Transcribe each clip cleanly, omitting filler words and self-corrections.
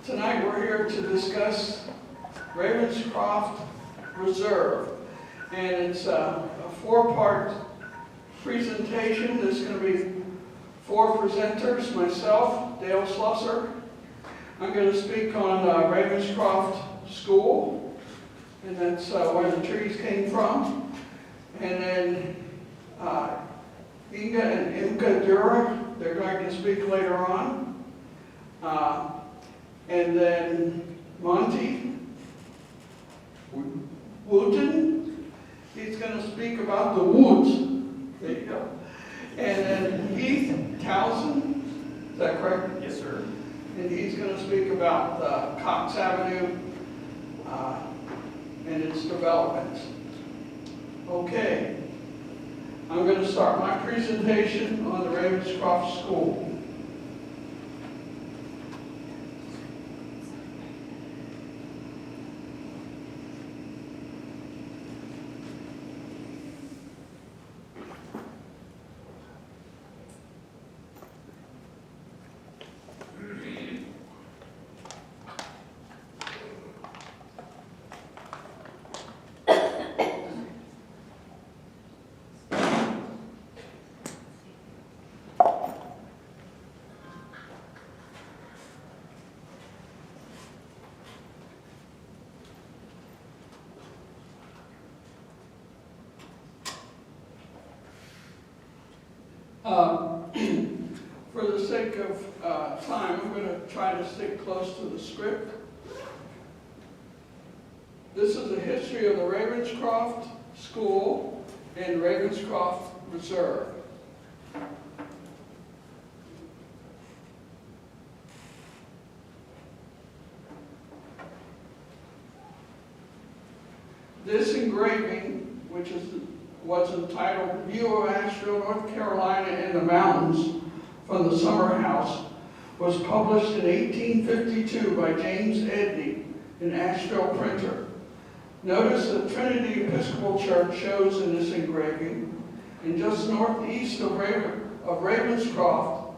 Tonight we're here to discuss Ravenscroft Reserve, and it's a four-part presentation. There's going to be four presenters, myself, Dale Slusser. I'm going to speak on Ravenscroft School, and that's where the trees came from. And then Inge and Imke Durre, they're going to speak later on. And then Monty Wooton, he's going to speak about the woods. There you go. And then Heath Towson, is that correct? Yes, sir. And he's going to speak about Coxe Avenue and its development. Okay, I'm going to start my presentation on the Ravenscroft School. For the sake of time, I'm going to try to stick close to the script. This is a history of the Ravenscroft School and Ravenscroft Reserve. This engraving, which was entitled View of Asheville, North Carolina and the Mountains from the Summer House, was published in 1852 by James Edney, an Asheville printer. Notice that Trinity Episcopal Church shows in this engraving, and just northeast of Ravenscroft,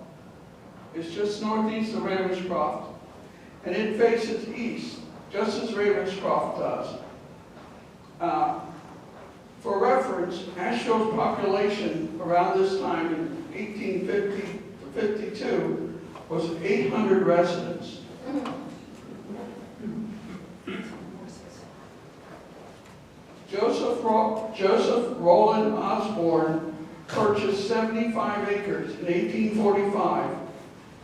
it's just northeast of Ravenscroft, and it faces east, just as Ravenscroft does. For reference, Asheville's population around this time in 1850 to 52 was 800 residents. Joseph Roland Osborne purchased 75 acres in 1845,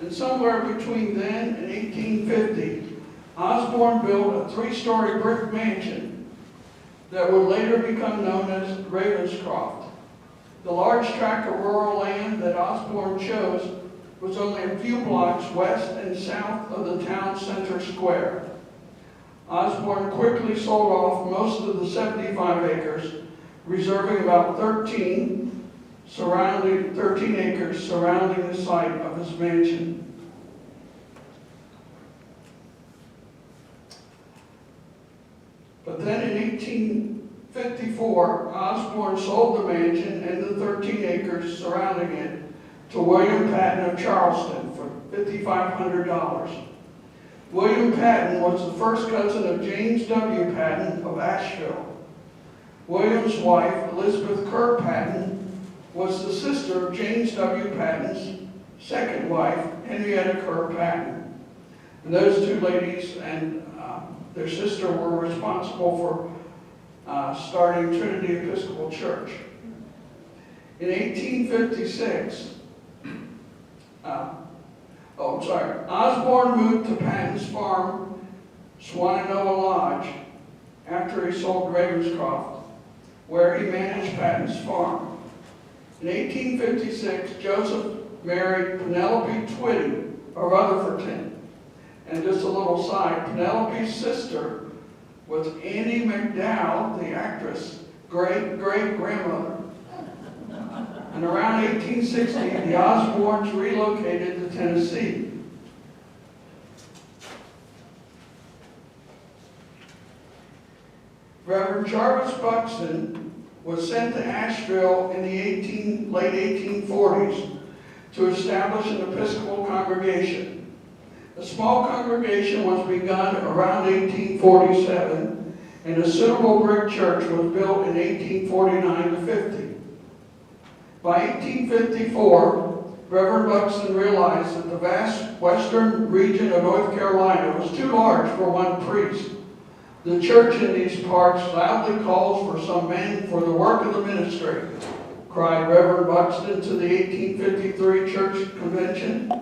and somewhere between then and 1850, Osborne built a three-story brick mansion that would later become known as Ravenscroft. The large tract of rural land that Osborne chose was only a few blocks west and south of the town center square. Osborne quickly sold off most of the 75 acres, reserving about 13 acres surrounding the site of his mansion. But then in 1854, Osborne sold the mansion and the 13 acres surrounding it to William Patton of Charleston for $5,500. William Patton was the first cousin of James W. Patton of Asheville. William's wife, Elizabeth Kerr Patton, was the sister of James W. Patton's second wife, Henrietta Kerr Patton. And those two ladies and their sister were responsible for starting Trinity Episcopal Church. In 1856, Osborne moved to Patton's farm, Swananoa Lodge, after he sold Ravenscroft, where he managed Patton's farm. In 1856, Joseph married Penelope Twitty of Rutherfordton. And just a little side, Penelope's sister was Annie McDowell, the actress, great-great-grandmother. And around 1860, the Osbornes relocated to Tennessee. Reverend Jarvis Buxton was sent to Asheville in the late 1840s to establish an Episcopal congregation. A small congregation was begun around 1847, and a suitable brick church was built in 1849 to 50. By 1854, Reverend Buxton realized that the vast western region of North Carolina was too large for one priest. The church in these parts loudly calls for some men for the work of the ministry, cried Reverend Buxton to the 1853 church convention.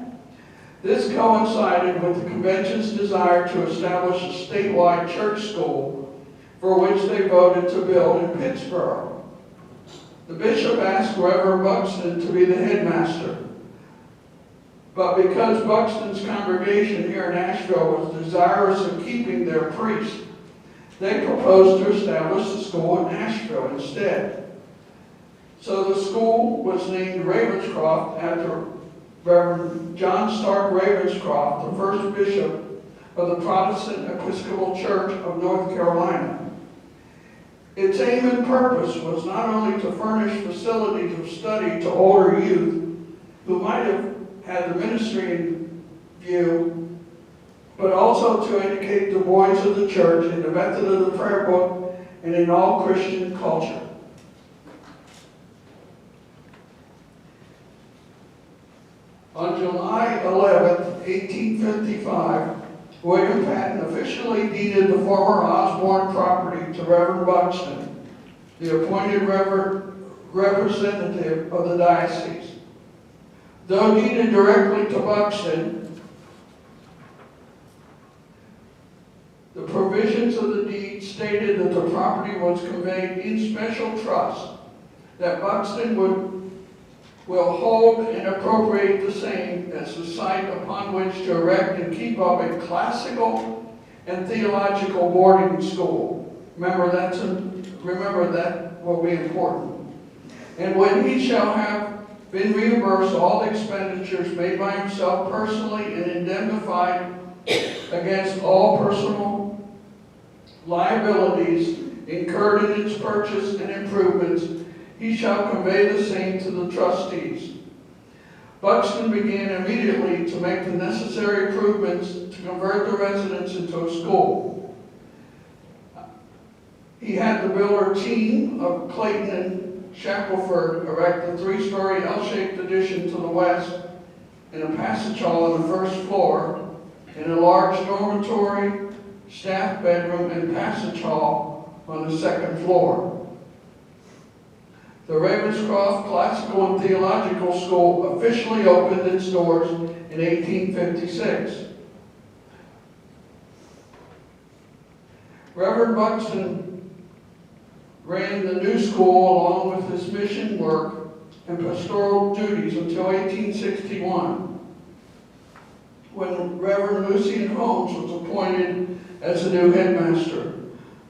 This coincided with the convention's desire to establish a statewide church school, for which they voted to build in Pittsburgh. The bishop asked Reverend Buxton to be the headmaster, but because Buxton's congregation here in Asheville was desirous of keeping their priest, they proposed to establish the school in Nashville instead. So the school was named Ravenscroft after Reverend John Stark Ravenscroft, the first bishop of the Protestant Episcopal Church of North Carolina. Its aim and purpose was not only to furnish facilities of study to older youth who might have had the ministry in view, but also to educate the boys of the church in the method of the prayer book and in all Christian culture. On July 11, 1855, William Patton officially deeded the former Osborne property to Reverend Buxton, the appointed representative of the diocese. Though deeded directly to Buxton, the provisions of the deed stated that the property was conveyed in special trust, that Buxton will hold and appropriate the same as the site upon which to erect and keep up a classical and theological boarding school. Remember that will be important. And when he shall have been reimbursed all expenditures made by himself personally and indemnified against all personal liabilities incurred in its purchase and improvements, he shall convey the same to the trustees. Buxton began immediately to make the necessary improvements to convert the residence into a school. He had the builder team of Clayton and Shackelford erect a 3-story L-shaped addition to the west and a passage hall on the first floor, and a large dormitory, staff bedroom, and passage hall on the second floor. The Ravenscroft Classical and Theological School officially opened its doors in 1856. Reverend Buxton ran the new school along with his mission work and pastoral duties until 1861, when Reverend Lucian Holmes was appointed as the new headmaster.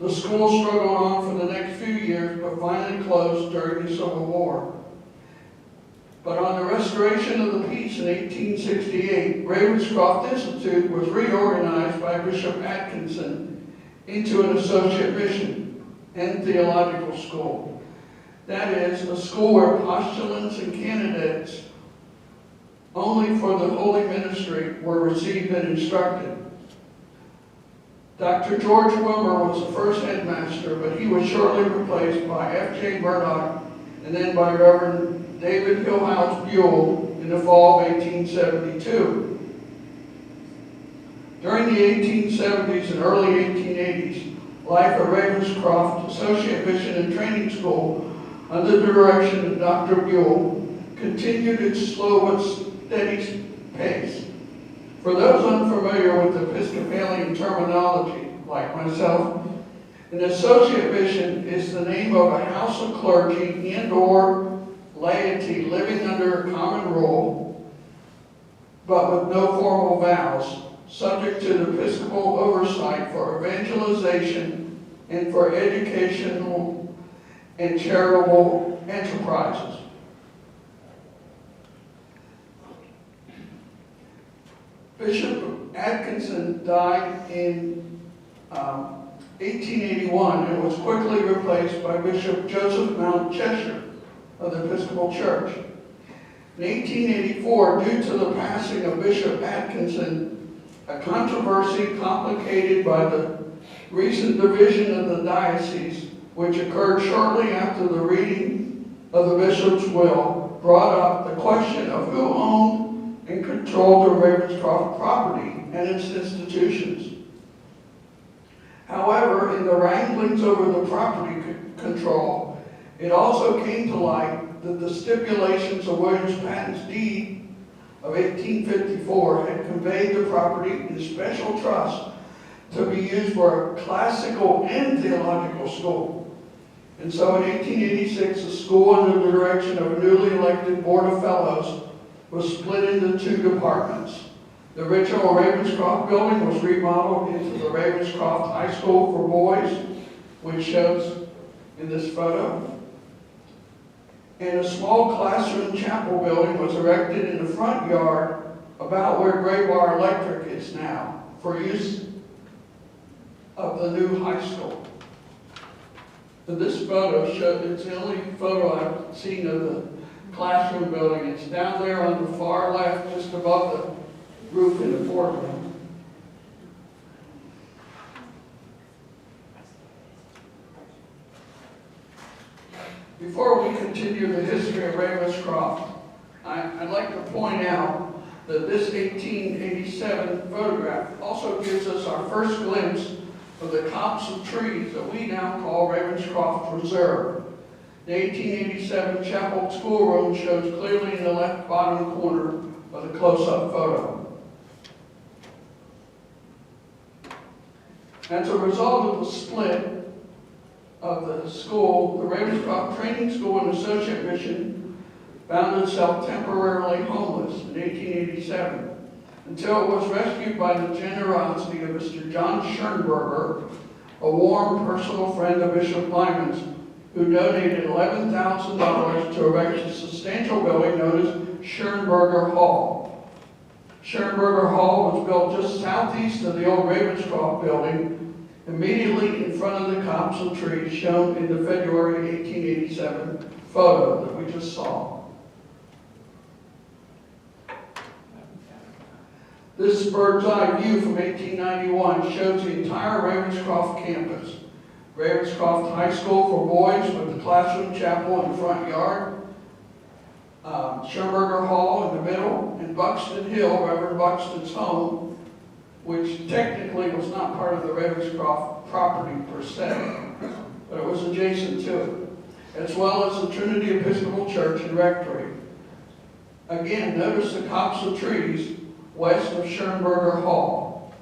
The school struggled on for the next few years, but finally closed during the Civil War. But on the restoration of the peace in 1868, Ravenscroft Institute was reorganized by Bishop Atkinson into an associate mission and theological school. That is, a school where postulants and candidates only for the holy ministry were received and instructed. Dr. George Wilmer was the first headmaster, but he was shortly replaced by F.J. Murdoch and then by Reverend David Hillhouse Buell in the fall of 1872. During the 1870s and early 1880s, life at Ravenscroft Associate Mission and Training School, under the direction of Dr. Buell, continued its slow but steady pace. For those unfamiliar with Episcopalian terminology, like myself, an associate mission is the name of a house of clergy and/or laity living under a common rule, but with no formal vows, subject to the Episcopal oversight for evangelization and for educational and charitable enterprises. Bishop Atkinson died in 1881 and was quickly replaced by Bishop Joseph Mount Cheshire of the Episcopal Church. In 1884, due to the passing of Bishop Atkinson, a controversy complicated by the recent division of the diocese, which occurred shortly after the reading of the bishop's will, brought up the question of who owned and controlled the Ravenscroft property and its institutions. However, in the wranglings over the property control, it also came to light that the stipulations of William Patton's deed of 1854 had conveyed the property in special trust to be used for a classical and theological school. And so in 1886, the school, under the direction of a newly elected board of fellows, was split into two departments. The original Ravenscroft building was remodeled into the Ravenscroft High School for boys, which shows in this photo. And a small classroom chapel building was erected in the front yard about where Graybar Electric is now, for use of the new high school. So this photo shows, it's the only photo I've seen of the classroom building. It's down there on the far left, just above the roof in the foreground. Before we continue the history of Ravenscroft, I'd like to point out that this 1887 photograph also gives us our first glimpse of the copse of trees that we now call Ravenscroft Reserve. The 1887 chapel schoolroom shows clearly in the left bottom corner of the close-up photo. As a result of the split of the school, the Ravenscroft Training School and Associate Mission found itself temporarily homeless in 1887, until it was rescued by the generosity of Mr. John Schoenberger, a warm personal friend of Bishop Lyman's, who donated $11,000 to erect a substantial building known as Schoenberger Hall. Schoenberger Hall was built just southeast of the old Ravenscroft building, immediately in front of the copse of trees shown in the February 1887 photo that we just saw. This bird's eye view from 1891 shows the entire Ravenscroft campus. Ravenscroft High School for boys with the classroom chapel in the front yard, Schoenberger Hall in the middle, and Buxton Hill, Reverend Buxton's home, which technically was not part of the Ravenscroft property per se, but it was adjacent to it, as well as the Trinity Episcopal Church and Rectory. Again, notice the copse of trees west of Schoenberger Hall.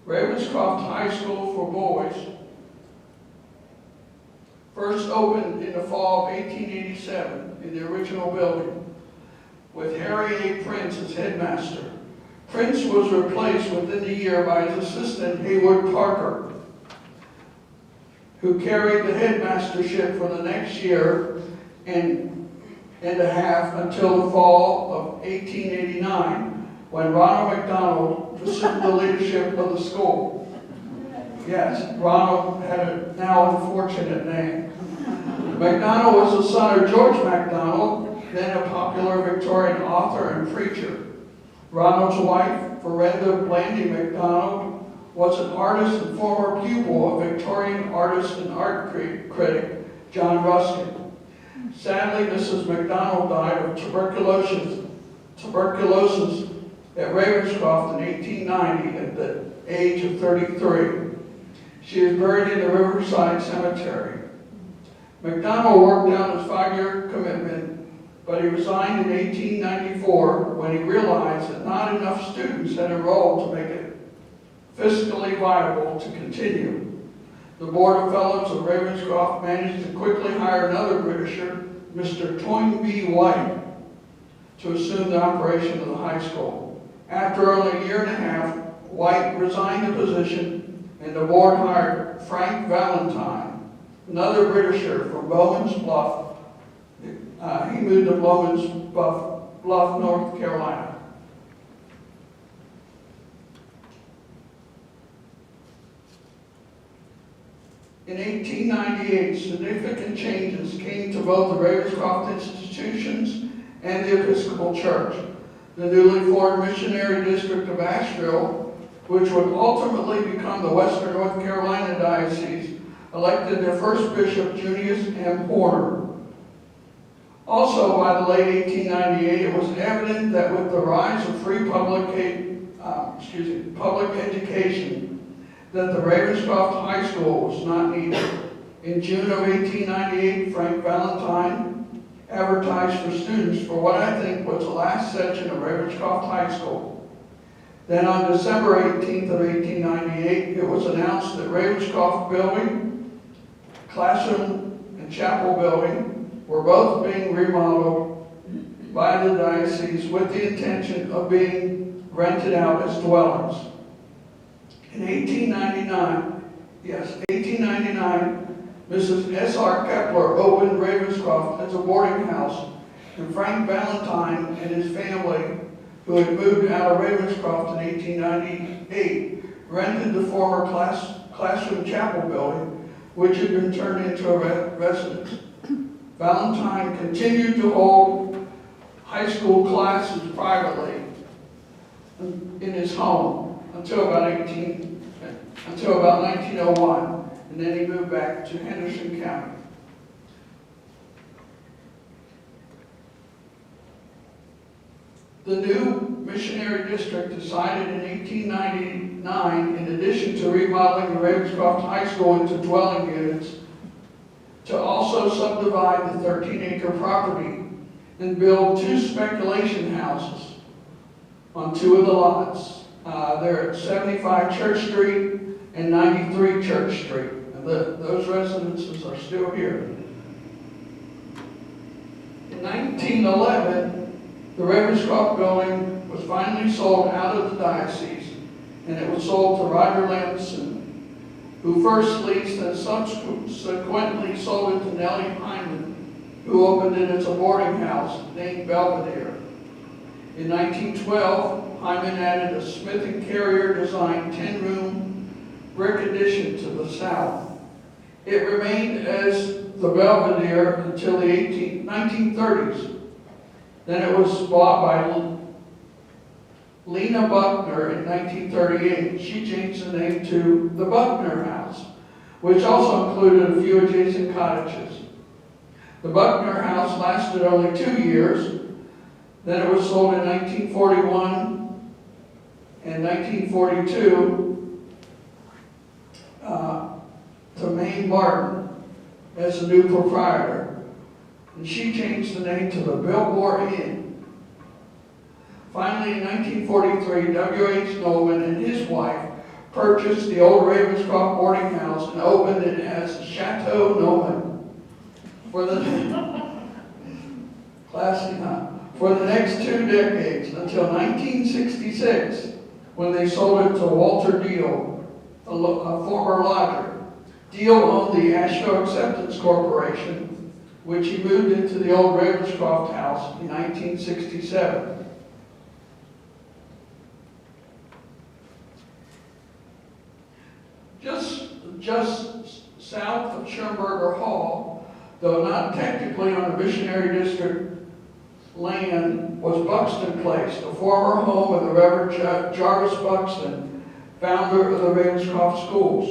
Ravenscroft High School for boys first opened in the fall of 1887 in the original building, with Harry A. Prince as headmaster. Prince was replaced within the year by his assistant, Haywood Parker, who carried the headmastership for the next year and a half until the fall of 1889, when Ronald McDonald assumed the leadership of the school. Yes, Ronald had a now unfortunate name. MacDonald was the son of George MacDonald, then a popular Victorian author and preacher. Ronald's wife, Verenda Blandy MacDonald, was an artist and former pupil of Victorian artist and art critic John Ruskin. Sadly, Mrs. MacDonald died of tuberculosis at Ravenscroft in 1890 at the age of 33. She is buried in the Riverside Cemetery. MacDonald worked out his 5-year commitment, but he resigned in 1894 when he realized that not enough students had enrolled to make it fiscally viable to continue. The Board of Fellows of Ravenscroft managed to quickly hire another Britisher, Mr. Toynbee White, to assume the operation of the high school. After only a year and a half, White resigned the position, and the board hired Frank Valentine, another Britisher from Bowman's Bluff. He moved to Bowman's Bluff, North Carolina. In 1898, significant changes came to both the Ravenscroft institutions and the Episcopal Church. The newly formed Missionary District of Asheville, which would ultimately become the Western North Carolina Diocese, elected their first bishop, Junius M. Horner. Also, by the late 1898, it was evident that with the rise of free public education, that the Ravenscroft High School was not needed. In June of 1898, Frank Valentine advertised for students for what I think was the last section of Ravenscroft High School. Then on December 18th of 1898, it was announced that Ravenscroft building, classroom and chapel building were both being remodeled by the diocese with the intention of being rented out as dwellings. In 1899, Mrs. S.R. Kepler opened Ravenscroft as a boarding house, and Frank Valentine and his family, who had moved out of Ravenscroft in 1898, rented the former classroom chapel building, which had been turned into a residence. Valentine continued to hold high school classes privately in his home until about 1901, and then he moved back to Henderson County. The new missionary district decided in 1899, in addition to remodeling the Ravenscroft High School into dwelling units, to also subdivide the 13-acre property and build 2 speculation houses on 2 of the lots. They're at 75 Church Street and 93 Church Street. And those residences are still here. In 1911, the Ravenscroft building was finally sold out of the diocese, and it was sold to Roger Lamson, who first leased and subsequently sold it to Nellie Hyman, who opened it as a boarding house named Belvedere. In 1912, Hyman added a Smith & Carrier designed 10-room brick addition to the south. It remained as the Belvedere until the 1930s. Then it was bought by Lena Buckner in 1938. She changed the name to the Buckner House, which also included a few adjacent cottages. The Buckner House lasted only 2 years. Then it was sold in 1941 and 1942 to Maine Martin as the new proprietor. And she changed the name to the Biltmore Inn. Finally, in 1943, W.H. Nolan and his wife purchased the old Ravenscroft boarding house and opened it as Chateau Nolan for the classy, huh? For the next 2 decades, until 1966, when they sold it to Walter Deal, a former lodger. Deal owned the Asheville Acceptance Corporation, which he moved into the old Ravenscroft house in 1967. Just south of Schönberger Hall, though not technically on the missionary district land, was Buxton Place, the former home of the Reverend Jarvis Buxton, founder of the Ravenscroft schools.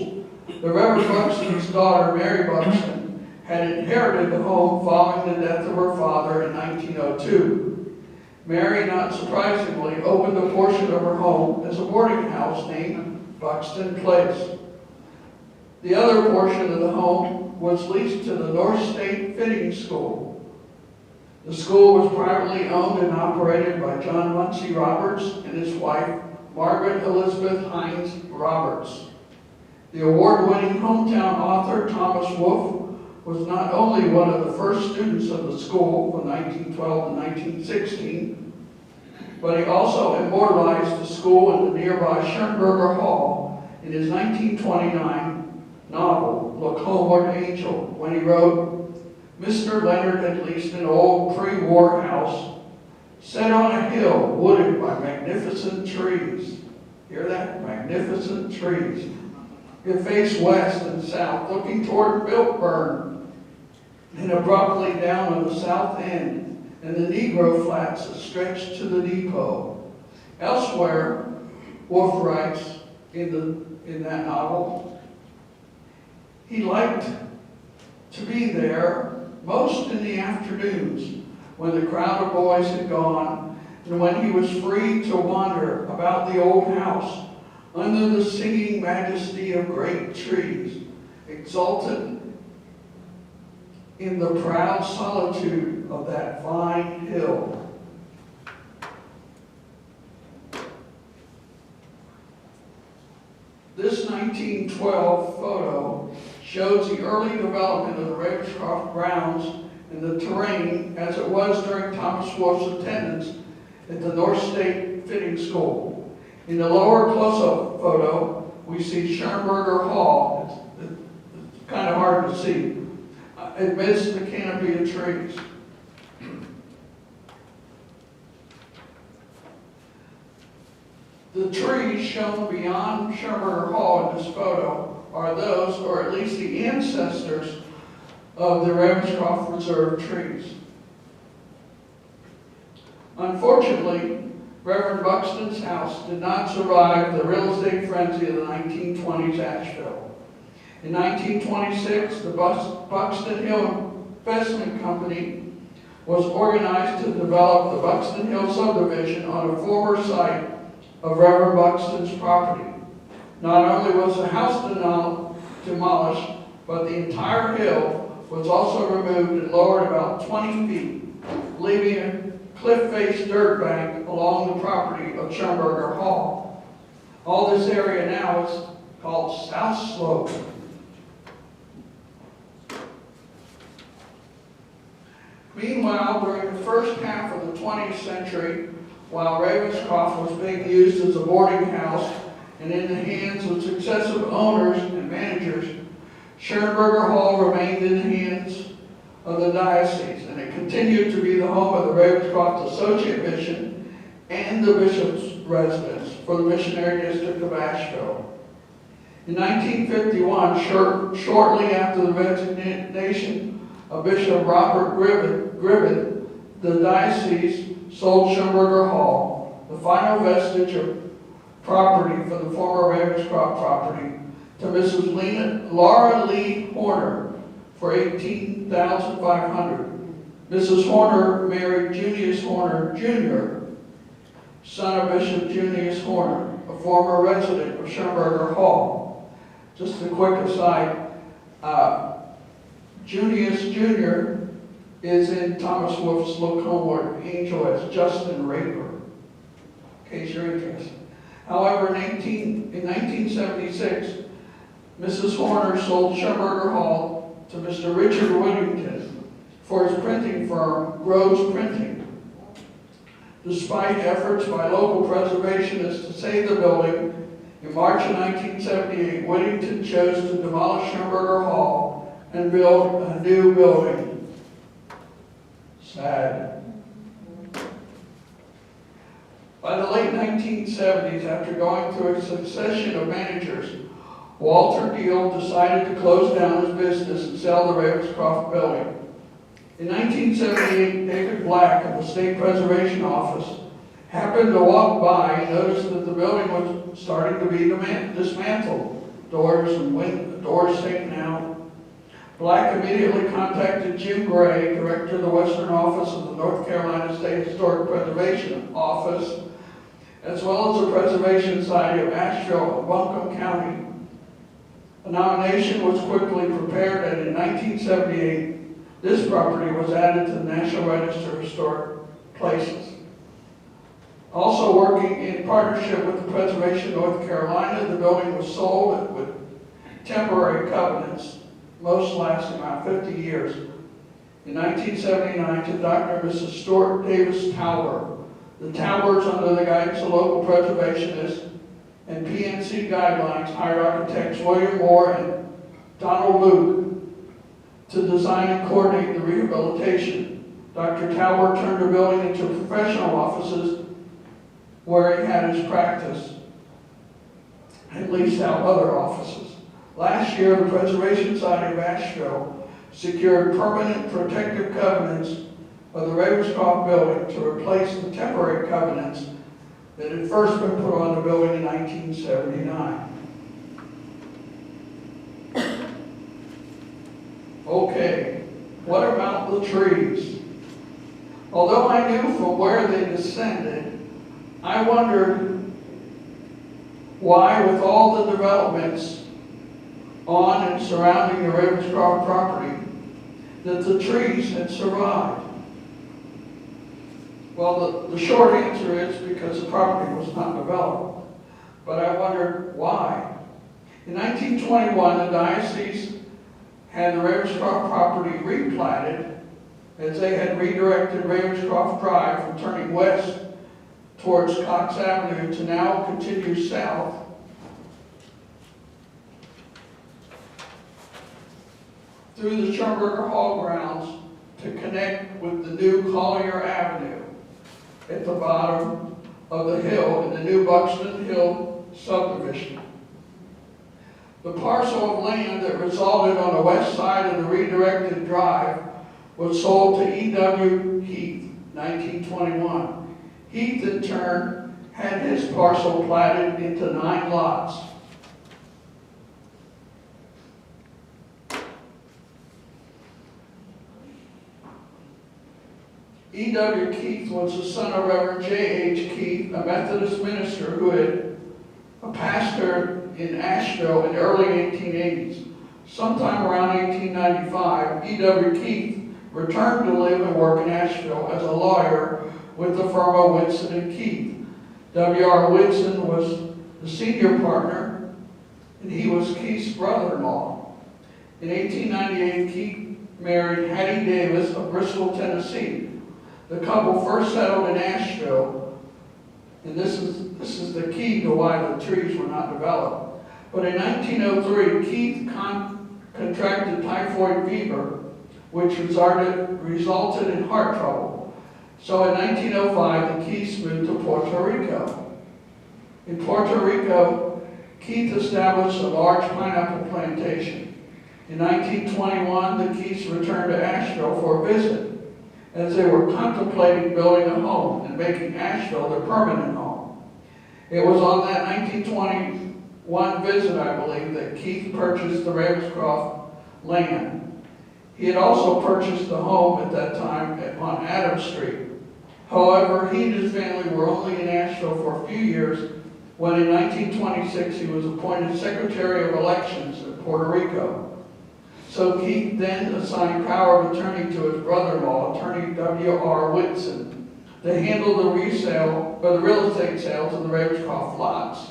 The Reverend Buxton's daughter, Mary Buxton, had inherited the home following the death of her father in 1902. Mary, not surprisingly, opened a portion of her home as a boarding house named Buxton Place. The other portion of the home was leased to the North State Fitting School. The school was privately owned and operated by John Muncie Roberts and his wife, Margaret Elizabeth Hines Roberts. The award-winning hometown author, Thomas Wolfe, was not only one of the first students of the school from 1912 to 1916, but he also immortalized the school in the nearby Schönberger Hall in his 1929 novel, Look Homeward Angel, when he wrote, Mr. Leonard had leased an old pre-war house set on a hill wooded by magnificent trees. Hear that? Magnificent trees. It faced west and south, looking toward Biltburn, and abruptly down on the south end, and the Negro Flats that stretched to the depot. Elsewhere, Wolfe writes in that novel, he liked to be there most in the afternoons when the crowd of boys had gone and when he was free to wander about the old house under the singing majesty of great trees, exultant in the proud solitude of that fine hill. This 1912 photo shows the early development of the Ravenscroft grounds and the terrain as it was during Thomas Wolfe's attendance at the North State Fitting School. In the lower close-up photo, we see Schernberger Hall. It's kind of hard to see amidst the canopy of trees. The trees shown beyond Schernberger Hall in this photo are those, or at least the ancestors, of the Ravenscroft Reserve trees. Unfortunately, Reverend Buxton's house did not survive the real estate frenzy of the 1920s Asheville. In 1926, the Buxton Hill Investment Company was organized to develop the Buxton Hill subdivision on a former site of Reverend Buxton's property. Not only was the house demolished, but the entire hill was also removed and lowered about 20 feet, leaving a cliff-faced dirt bank along the property of Schernberger Hall. All this area now is called South Slope. Meanwhile, during the first half of the 20th century, while Ravenscroft was being used as a boarding house and in the hands of successive owners and managers, Schernberger Hall remained in the hands of the diocese, and it continued to be the home of the Ravenscroft Associate Mission and the bishop's residence for the missionary district of Asheville. In 1951, shortly after the resignation of Bishop Robert Gribbett, the diocese sold Schernberger Hall, the final vestige of property for the former Ravenscroft property, to Mrs. Laura Lee Horner for $18,500. Mrs. Horner married Junius Horner Jr., son of Bishop Junius Horner, a former resident of Schernberger Hall. Just a quick aside, Junius Jr. is in Thomas Wolfe's Locomotive Angel as Justin Raper, in case you're interested. However, in 1976, Mrs. Horner sold Schernberger Hall to Mr. Richard Whittington for his printing firm, Groves Printing. Despite efforts by local preservationists to save the building, in March of 1978, Whittington chose to demolish Schernberger Hall and build a new building. Sad. By the late 1970s, after going through a succession of managers, Walter Deal decided to close down his business and sell the Ravenscroft building. In 1978, David Black of the State Preservation Office happened to walk by and noticed that the building was starting to be dismantled, doors taken out. Black immediately contacted Jim Gray, director of the Western Office of the North Carolina State Historic Preservation Office, as well as the Preservation Society of Asheville and Buncombe County. A nomination was quickly prepared, and in 1978, this property was added to the National Register of Historic Places. Also working in partnership with the Preservation of North Carolina, the building was sold with temporary covenants, most lasting about 50 years. In 1979, to Dr. and Mrs. Stuart Davis Towler. The Towlers, under the guidance of local preservationists and PNC guidelines, hired architects William Moore and Donald Luke to design and coordinate the rehabilitation. Dr. Towler turned the building into professional offices where he had his practice and leased out other offices. Last year, the Preservation Society of Asheville secured permanent protective covenants of the Ravenscroft building to replace the temporary covenants that had first been put on the building in 1979. Okay, what about the trees? Although I knew from where they descended, I wondered why, with all the developments on and surrounding the Ravenscroft property, that the trees had survived. Well, the short answer is because the property was not developed. But I wondered why. In 1921, the diocese had the Ravenscroft property replatted as they had redirected Ravenscroft Drive from turning west towards Coxe Avenue to now continue south through the Schumberger Hall grounds to connect with the new Collier Avenue at the bottom of the hill in the new Buxton Hill subdivision. The parcel of land that resulted on the west side of the redirected drive was sold to E.W. Heath, 1921. Heath, in turn, had his parcel platted into 9 lots. E.W. Keith was the son of Reverend J.H. Keith, a Methodist minister who had a pastor in Asheville in the early 1880s. Sometime around 1895, E.W. Keith returned to live and work in Asheville as a lawyer with the firm of Whitson and Keith. W.R. Whitson was the senior partner, and he was Keith's brother-in-law. In 1898, Keith married Hattie Davis of Bristol, Tennessee. The couple first settled in Asheville, and this is the key to why the trees were not developed. But in 1903, Keith contracted typhoid fever, which resulted in heart trouble. So in 1905, the Keiths moved to Puerto Rico. In Puerto Rico, Keith established a large pineapple plantation. In 1921, the Keiths returned to Asheville for a visit, as they were contemplating building a home and making Asheville their permanent home. It was on that 1921 visit, I believe, that Keith purchased the Ravenscroft land. He had also purchased the home at that time on Adams Street. However, he and his family were only in Asheville for a few years when in 1926 he was appointed Secretary of Elections in Puerto Rico. So Keith then assigned power of attorney to his brother-in-law, attorney W.R. Whitson, to handle the real estate sales of the Ravenscroft lots.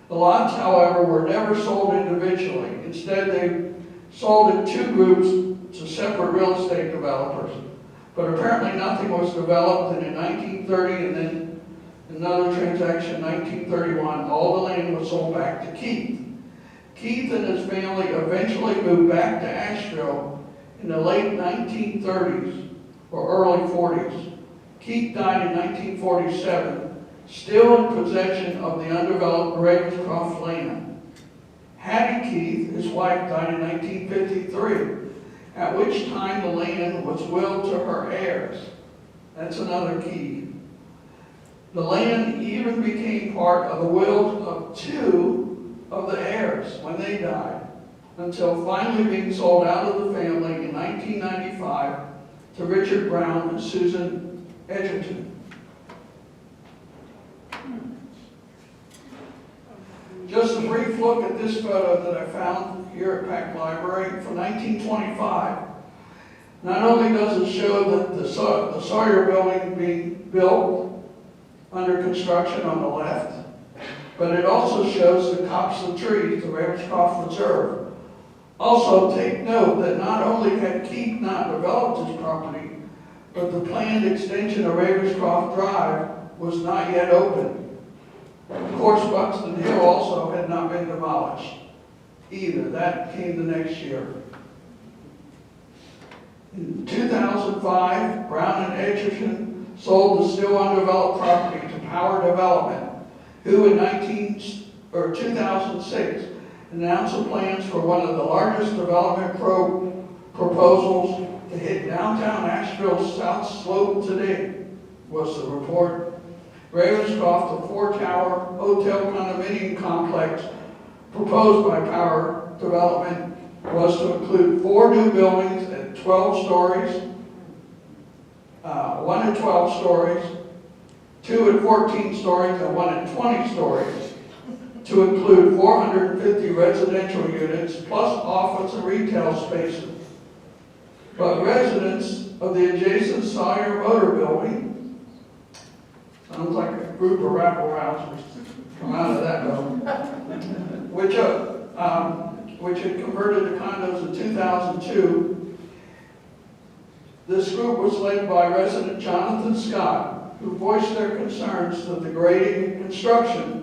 The lots, however, were never sold individually. Instead, they sold in 2 groups to separate real estate developers. But apparently nothing was developed, and in 1930, and then another transaction in 1931, all the land was sold back to Keith. Keith and his family eventually moved back to Asheville in the late 1930s or early 40s. Keith died in 1947, still in possession of the undeveloped Ravenscroft land. Hattie Keith, his wife, died in 1953, at which time the land was willed to her heirs. That's another key. The land even became part of the wills of 2 of the heirs when they died, until finally being sold out of the family in 1995 to Richard Brown and Susan Edgerton. Just a brief look at this photo that I found here at Pack Library from 1925. Not only does it show that the Sawyer building being built under construction on the left, but it also shows the Coxe Trees, the Ravenscroft Reserve. Also, take note that not only had Keith not developed his property, but the planned extension of Ravenscroft Drive was not yet open. Of course, Buxton Hill also had not been demolished either. That came the next year. In 2005, Brown and Edgerton sold the still undeveloped property to Power Development, who in 2006 announced the plans for one of the largest development proposals to hit downtown Asheville's South Slope today, was the report. Ravenscroft, a 4-tower hotel condominium complex proposed by Power Development, was to include 4 new buildings at 12 stories, 1 at 12 stories, 2 at 14 stories, and 1 at 20 stories, to include 450 residential units, plus office and retail spaces. But residents of the adjacent Collier Motor Building, sounds like a group of rabble-rousers come out of that building, which had converted to condos in 2002. This group was led by resident Jonathan Scott, who voiced their concerns that the grading and construction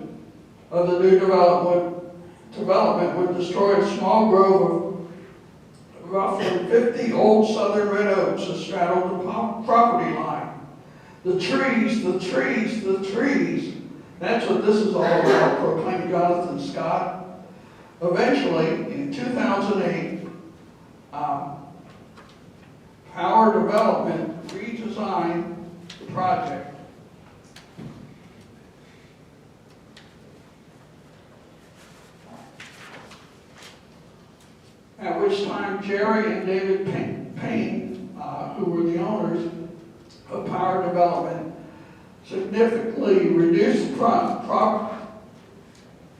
of the new development would destroy a small grove of roughly 50 old southern red oaks that straddled the property line. The trees, the trees, the trees. That's what this is all about, proclaimed Jonathan Scott. Eventually, in 2008, Power Development redesigned the project. At which time Jerry and David Payne, who were the owners of Power Development, significantly reduced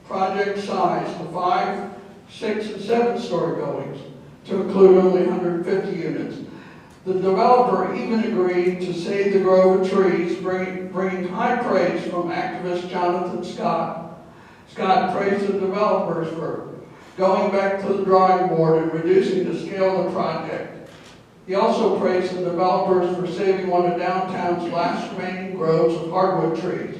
project size to 5, 6, and 7-story buildings to include only 150 units. The developer even agreed to save the grove of trees, bringing high praise from activist Jonathan Scott. Scott praised the developers for going back to the drawing board and reducing the scale of the project. He also praised the developers for saving one of downtown's last remaining groves of hardwood trees.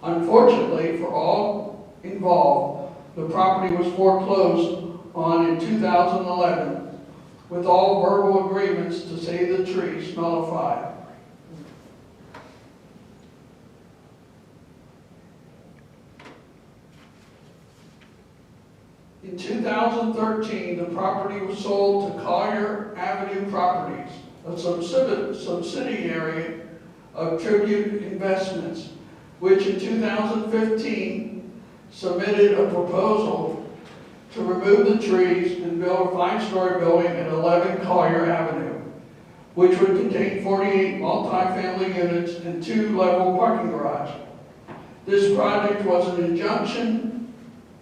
Unfortunately for all involved, the property was foreclosed on in 2011, with all verbal agreements to save the trees nullified. In 2013, the property was sold to Collier Avenue Properties, a subsidiary of Tribute Investments, which in 2015 submitted a proposal to remove the trees and build a 5-story building at 11 Collier Avenue, which would contain 48 multifamily units and 2-level parking garage. This project was in conjunction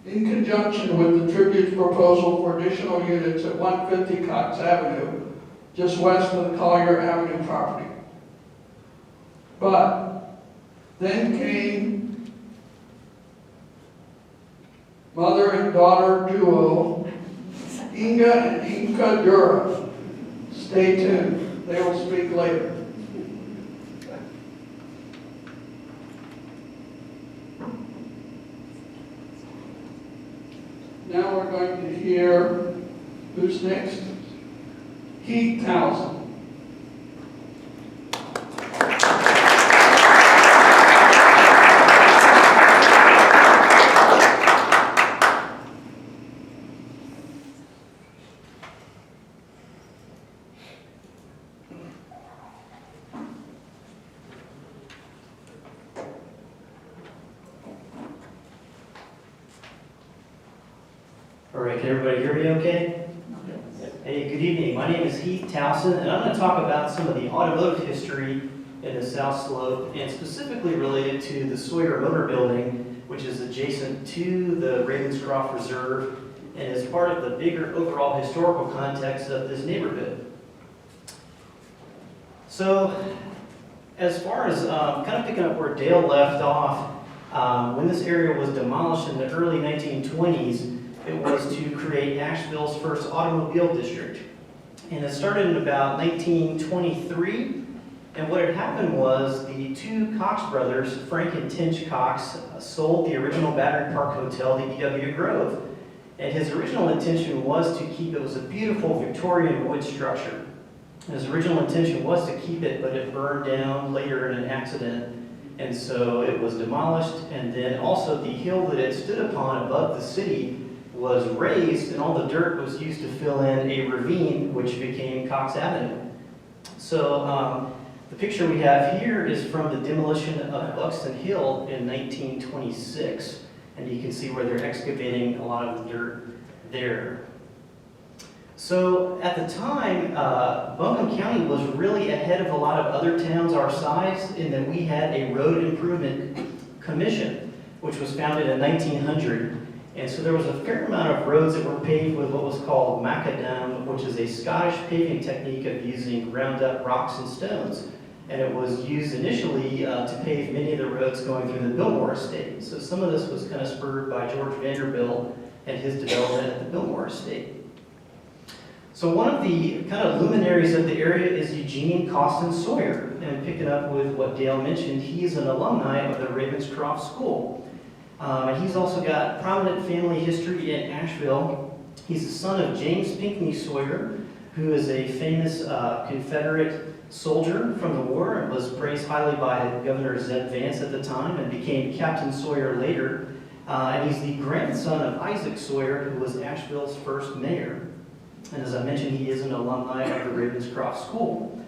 with the Tribute's proposal for additional units at 150 Coxe Avenue, just west of the Collier Avenue property. But then came mother and daughter duo, Inge and Imke Durre. Stay tuned, they will speak later. Now we're going to hear, who's next? Heath Towson. All right, can everybody hear me okay? Hey, good evening. My name is Heath Towson, and I'm going to talk about some of the automotive history in the South Slope, and specifically related to the Sawyer Motor Building, which is adjacent to the Ravenscroft Reserve, and is part of the bigger overall historical context of this neighborhood. So, as far as kind of picking up where Dale left off, when this area was demolished in the early 1920s, it was to create Asheville's first automobile district. And it started in about 1923. And what had happened was the two Coxe brothers, Frank and Tinge Coxe, sold the original Battery Park Hotel to E.W. Grove. And his original intention was to keep it was a beautiful Victorian wood structure. His original intention was to keep it, but it burned down later in an accident. And so it was demolished. And then also the hill that it stood upon above the city was raised, and all the dirt was used to fill in a ravine, which became Coxe Avenue. So the picture we have here is from the demolition of Buxton Hill in 1926, and you can see where they're excavating a lot of the dirt there. So at the time, Buncombe County was really ahead of a lot of other towns our size in that we had a road improvement commission, which was founded in 1900. And so there was a fair amount of roads that were paved with what was called macadam, which is a Scottish paving technique of using ground up rocks and stones. And it was used initially to pave many of the roads going through the Biltmore estate. So some of this was kind of spurred by George Vanderbilt and his development at the Biltmore estate. So one of the kind of luminaries of the area is Eugene Costin Sawyer. And picking up with what Dale mentioned, he is an alumni of the Ravenscroft School. And he's also got prominent family history in Asheville. He's the son of James Pinckney Sawyer, who is a famous Confederate soldier from the war and was praised highly by Governor Zeb Vance at the time and became Captain Sawyer later. And he's the grandson of Isaac Sawyer, who was Asheville's first mayor. And as I mentioned, he is an alumni of the Ravenscroft School.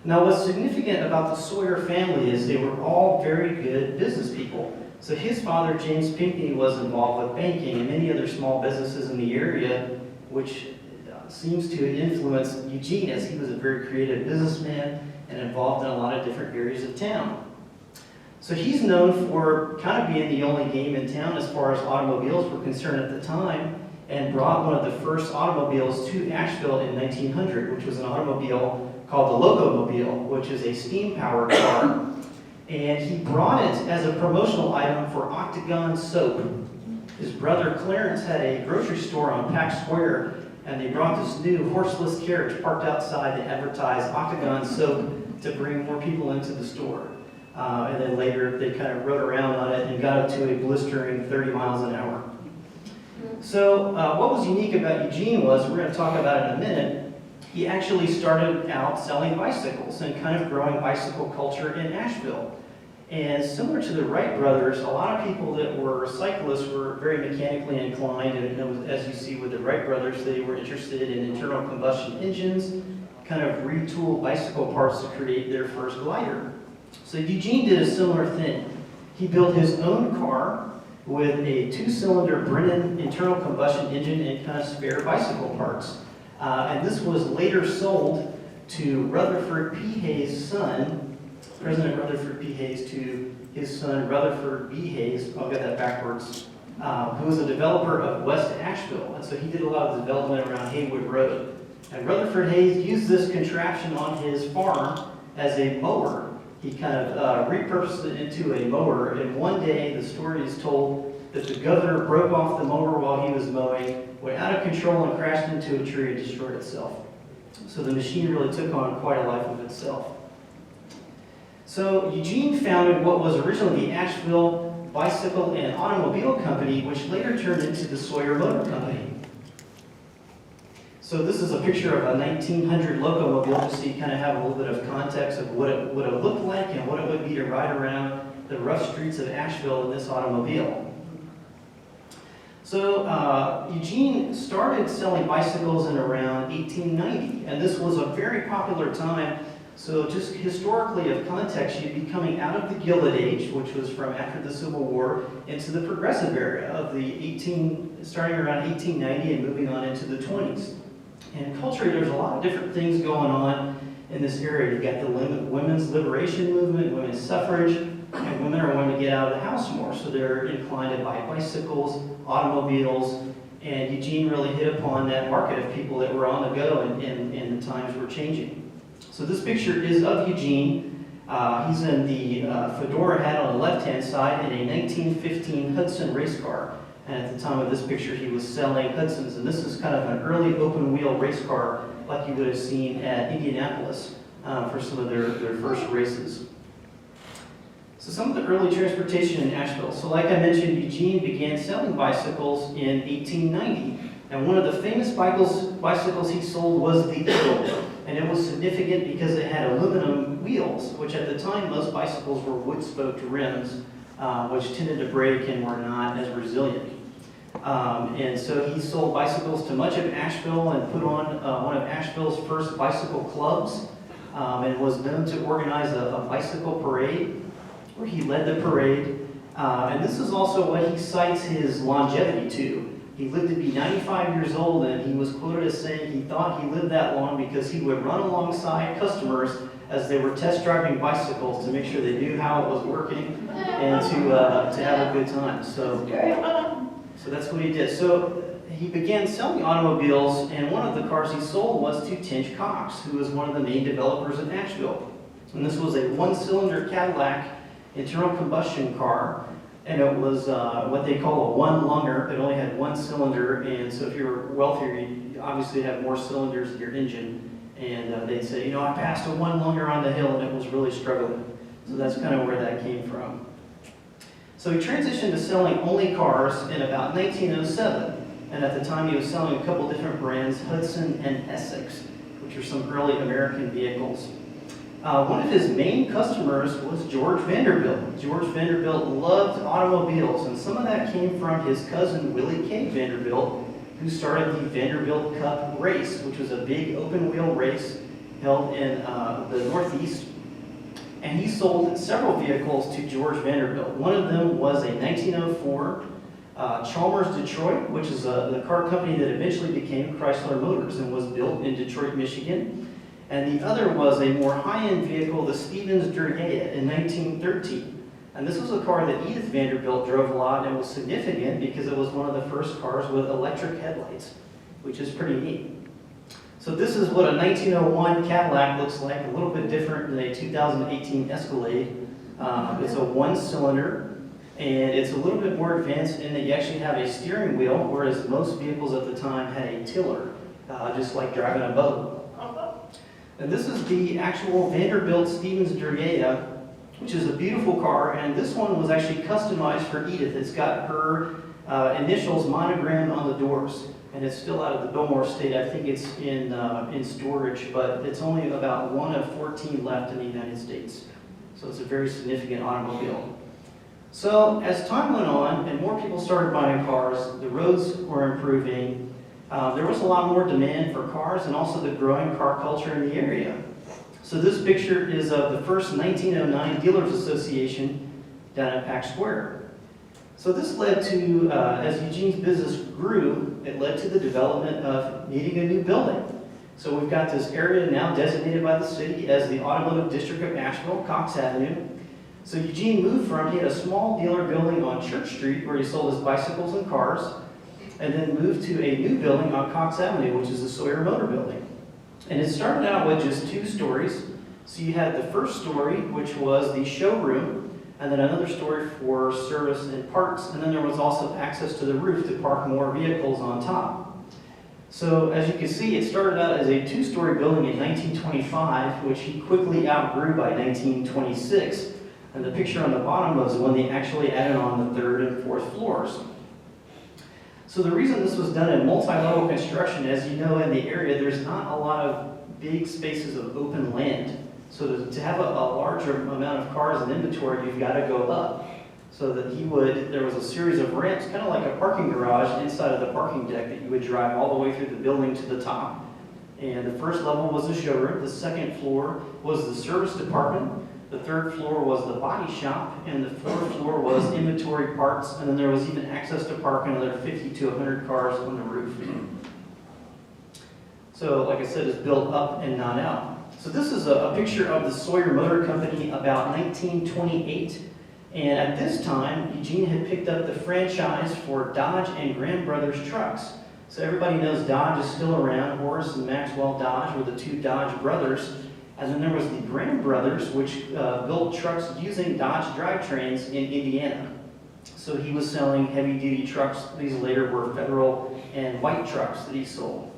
Now, what's significant about the Sawyer family is they were all very good business people. So his father, James Pinckney, was involved with banking and many other small businesses in the area, which seems to influence Eugene, as he was a very creative businessman and involved in a lot of different areas of town. So he's known for kind of being the only game in town as far as automobiles were concerned at the time, and brought one of the first automobiles to Asheville in 1900, which was an automobile called the Locomobile, which is a steam-powered car. And he brought it as a promotional item for Octagon soap. His brother Clarence had a grocery store on Pack Square, and they brought this new horseless carriage parked outside to advertise Octagon soap to bring more people into the store. And then later they kind of rode around on it and got it to a blistering 30 miles an hour. So what was unique about Eugene was, we're going to talk about it in a minute, he actually started out selling bicycles and kind of growing bicycle culture in Asheville. And similar to the Wright brothers, a lot of people that were cyclists were very mechanically inclined, and as you see with the Wright brothers, they were interested in internal combustion engines, kind of retooled bicycle parts to create their first glider. So Eugene did a similar thing. He built his own car with a 2-cylinder Brennan internal combustion engine and kind of spare bicycle parts. And this was later sold to Rutherford P. Hayes' son, President Rutherford P. Hayes, to his son Rutherford B. Hayes, I'll get that backwards, who was a developer of West Asheville. And so he did a lot of development around Haywood Road. And Rutherford Hayes used this contraption on his farm as a mower. He kind of repurposed it into a mower, and one day the story is told that the governor broke off the mower while he was mowing, went out of control and crashed into a tree and destroyed itself. So the machine really took on quite a life of itself. So Eugene founded what was originally the Asheville Bicycle and Automobile Company, which later turned into the Sawyer Motor Company. So this is a picture of a 1900 Locomobile, just so you kind of have a little bit of context of what it would have looked like and what it would be to ride around the rough streets of Asheville in this automobile. So Eugene started selling bicycles in around 1890, and this was a very popular time. So just historically of context, you'd be coming out of the Gilded Age, which was from after the Civil War, into the Progressive era of starting around 1890 and moving on into the 20s. And culturally, there's a lot of different things going on in this area. You've got the women's liberation movement, women's suffrage, and women are wanting to get out of the house more. So they're inclined to buy bicycles, automobiles, and Eugene really hit upon that market of people that were on the go and the times were changing. So this picture is of Eugene. He's in the fedora hat on the left-hand side in a 1915 Hudson race car. And at the time of this picture, he was selling Hudsons. And this is kind of an early open-wheel race car like you would have seen at Indianapolis for some of their first races. So some of the early transportation in Asheville. So like I mentioned, Eugene began selling bicycles in 1890. And one of the famous bicycles he sold was the Eagle. And it was significant because it had aluminum wheels, which at the time most bicycles were wood-spoked rims, which tended to break and were not as resilient. And so he sold bicycles to much of Asheville and put on one of Asheville's first bicycle clubs, and was known to organize a bicycle parade, where he led the parade. And this is also what he cites his longevity to. He lived to be 95 years old, and he was quoted as saying he thought he lived that long because he would run alongside customers as they were test driving bicycles to make sure they knew how it was working and to have a good time. So that's what he did. So he began selling automobiles, and one of the cars he sold was to Inge Coxe, who was one of the main developers in Nashville. And this was a one-cylinder Cadillac internal combustion car, and it was what they call a one-lunger. It only had one cylinder, and so if you're wealthier, you obviously have more cylinders in your engine. And they'd say, you know, I passed a one-lunger on the hill, and it was really struggling. So that's kind of where that came from. So he transitioned to selling only cars in about 1907, and at the time he was selling a couple different brands, Hudson and Essex, which are some early American vehicles. One of his main customers was George Vanderbilt. George Vanderbilt loved automobiles, and some of that came from his cousin Willie K. Vanderbilt, who started the Vanderbilt Cup race, which was a big open-wheel race held in the Northeast. And he sold several vehicles to George Vanderbilt. One of them was a 1904 Chalmers Detroit, which is the car company that eventually became Chrysler Motors and was built in Detroit, Michigan. And the other was a more high-end vehicle, the Stevens Durre in 1913. And this was a car that Edith Vanderbilt drove a lot and was significant because it was one of the first cars with electric headlights, which is pretty neat. So this is what a 1901 Cadillac looks like, a little bit different than a 2018 Escalade. It's a one-cylinder, and it's a little bit more advanced in that you actually have a steering wheel, whereas most vehicles at the time had a tiller, just like driving a boat. And this is the actual Vanderbilt Stevens Durre, which is a beautiful car, and this one was actually customized for Edith. It's got her initials monogrammed on the doors, and it's still out of the Biltmore State. I think it's in storage, but it's only about 1 of 14 left in the United States. So it's a very significant automobile. So as time went on and more people started buying cars, the roads were improving. There was a lot more demand for cars and also the growing car culture in the area. So this picture is of the first 1909 Dealers Association down at Pack Square. So this led to, as Eugene's business grew, it led to the development of needing a new building. So we've got this area now designated by the city as the Automotive District of Asheville, Coxe Avenue. So Eugene moved from, he had a small dealer building on Church Street where he sold his bicycles and cars, and then moved to a new building on Coxe Avenue, which is the Sawyer Motor Building. And it started out with just 2 stories. So you had the first story, which was the showroom, and then another story for service and parts, and then there was also access to the roof to park more vehicles on top. So as you can see, it started out as a 2-story building in 1925, which he quickly outgrew by 1926. And the picture on the bottom was when they actually added on the 3rd and 4th floors. So the reason this was done in multi-level construction, as you know, in the area, there's not a lot of big spaces of open land. So to have a larger amount of cars in inventory, you've got to go up. So that there was a series of ramps, kind of like a parking garage inside of the parking deck that you would drive all the way through the building to the top. And the first level was the showroom, the second floor was the service department, the third floor was the body shop, and the fourth floor was inventory parts, and then there was even access to park another 50 to 100 cars on the roof. So, like I said, it's built up and not out. So this is a picture of the Sawyer Motor Company about 1928, and at this time, Eugene had picked up the franchise for Dodge and Graham Brothers trucks. So everybody knows Dodge is still around. Horace and Maxwell Dodge were the 2 Dodge brothers. And then there was the Graham Brothers, which built trucks using Dodge drivetrains in Indiana. So he was selling heavy-duty trucks. These later were Federal and white trucks that he sold.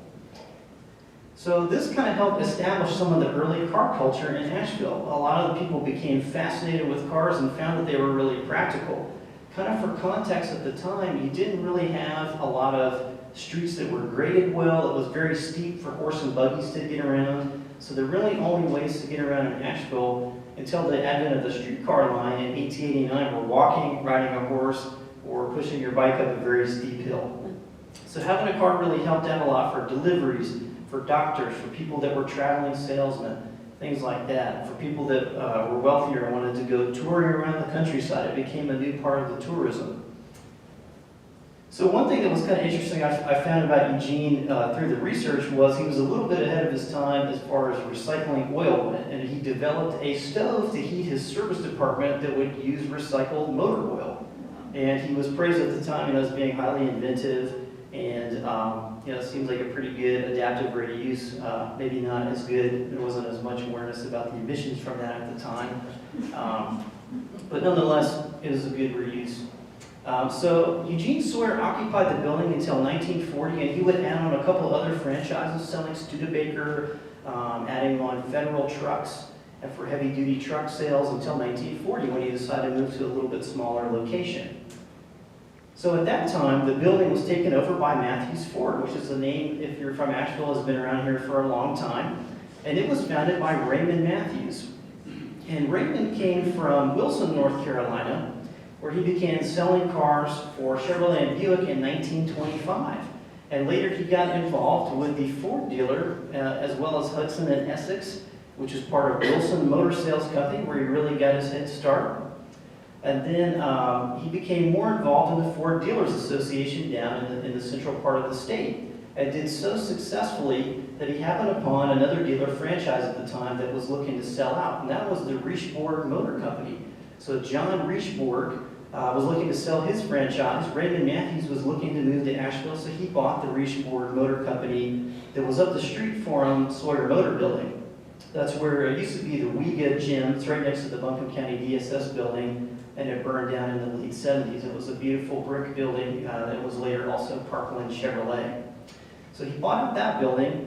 So this kind of helped establish some of the early car culture in Asheville. A lot of the people became fascinated with cars and found that they were really practical. Kind of for context at the time, you didn't really have a lot of streets that were graded well. It was very steep for horse and buggies to get around. So the really only ways to get around in Asheville until the advent of the streetcar line in 1889 were walking, riding a horse, or pushing your bike up a very steep hill. So having a car really helped out a lot for deliveries, for doctors, for people that were traveling salesmen, things like that. For people that were wealthier and wanted to go touring around the countryside, it became a new part of the tourism. So one thing that was kind of interesting I found about Eugene through the research was he was a little bit ahead of his time as far as recycling oil went, and he developed a stove to heat his service department that would use recycled motor oil. And he was praised at the time as being highly inventive, and it seems like a pretty good adaptive reuse. Maybe not as good. There wasn't as much awareness about the emissions from that at the time, but nonetheless, it was a good reuse. So Eugene Sawyer occupied the building until 1940, and he would add on a couple other franchises, selling Studebaker, adding on Federal trucks, and for heavy-duty truck sales until 1940, when he decided to move to a little bit smaller location. So at that time, the building was taken over by Matthews Ford, which is a name, if you're from Asheville, has been around here for a long time, and it was founded by Raymond Matthews. And Raymond came from Wilson, North Carolina, where he began selling cars for Chevrolet and Buick in 1925. And later he got involved with the Ford dealer, as well as Hudson and Essex, which is part of Wilson Motor Sales Company, where he really got his head start. And then he became more involved in the Ford Dealers Association down in the central part of the state, and did so successfully that he happened upon another dealer franchise at the time that was looking to sell out, and that was the Richborg Motor Company. So John Richborg was looking to sell his franchise. Raymond Matthews was looking to move to Asheville, so he bought the Richborg Motor Company that was up the street from Sawyer Motor Building. That's where it used to be the WEGA gym. It's right next to the Buncombe County DSS building, and it burned down in the late 70s. It was a beautiful brick building that was later also Parkland Chevrolet. So he bought up that building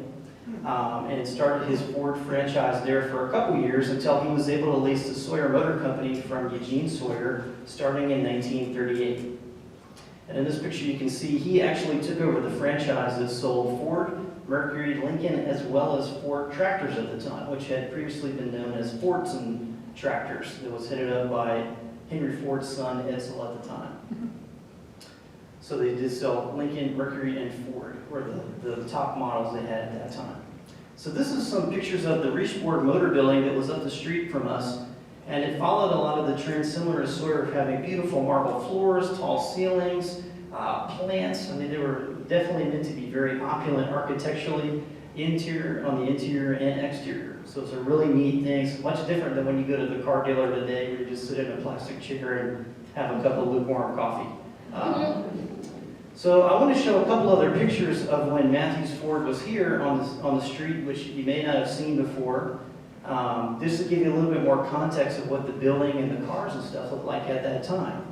and started his Ford franchise there for a couple years until he was able to lease the Sawyer Motor Company from Eugene Sawyer starting in 1938. And in this picture you can see he actually took over the franchise that sold Ford, Mercury, Lincoln, as well as Ford tractors at the time, which had previously been known as Fordson tractors. That was headed up by Henry Ford's son, Edsel, at the time. So they did sell Lincoln, Mercury, and Ford were the top models they had at that time. So this is some pictures of the Richborg Motor Building that was up the street from us, and it followed a lot of the trends similar to Sawyer of having beautiful marble floors, tall ceilings, plants. I mean, they were definitely meant to be very opulent architecturally, on the interior and exterior. So it's a really neat thing. It's much different than when you go to the car dealer today where you just sit in a plastic chair and have a cup of lukewarm coffee. So I want to show a couple other pictures of when Matthews Ford was here on the street, which you may not have seen before, just to give you a little bit more context of what the building and the cars and stuff looked like at that time.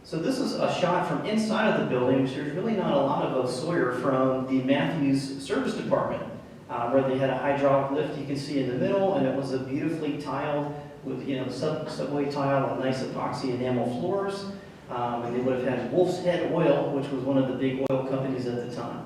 So this is a shot from inside of the building, which there's really not a lot of Sawyer, from the Matthews service department, where they had a hydraulic lift you can see in the middle, and it was a beautifully tiled with subway tile and nice epoxy enamel floors. And they would have had Wolfe's Head Oil, which was one of the big oil companies at the time.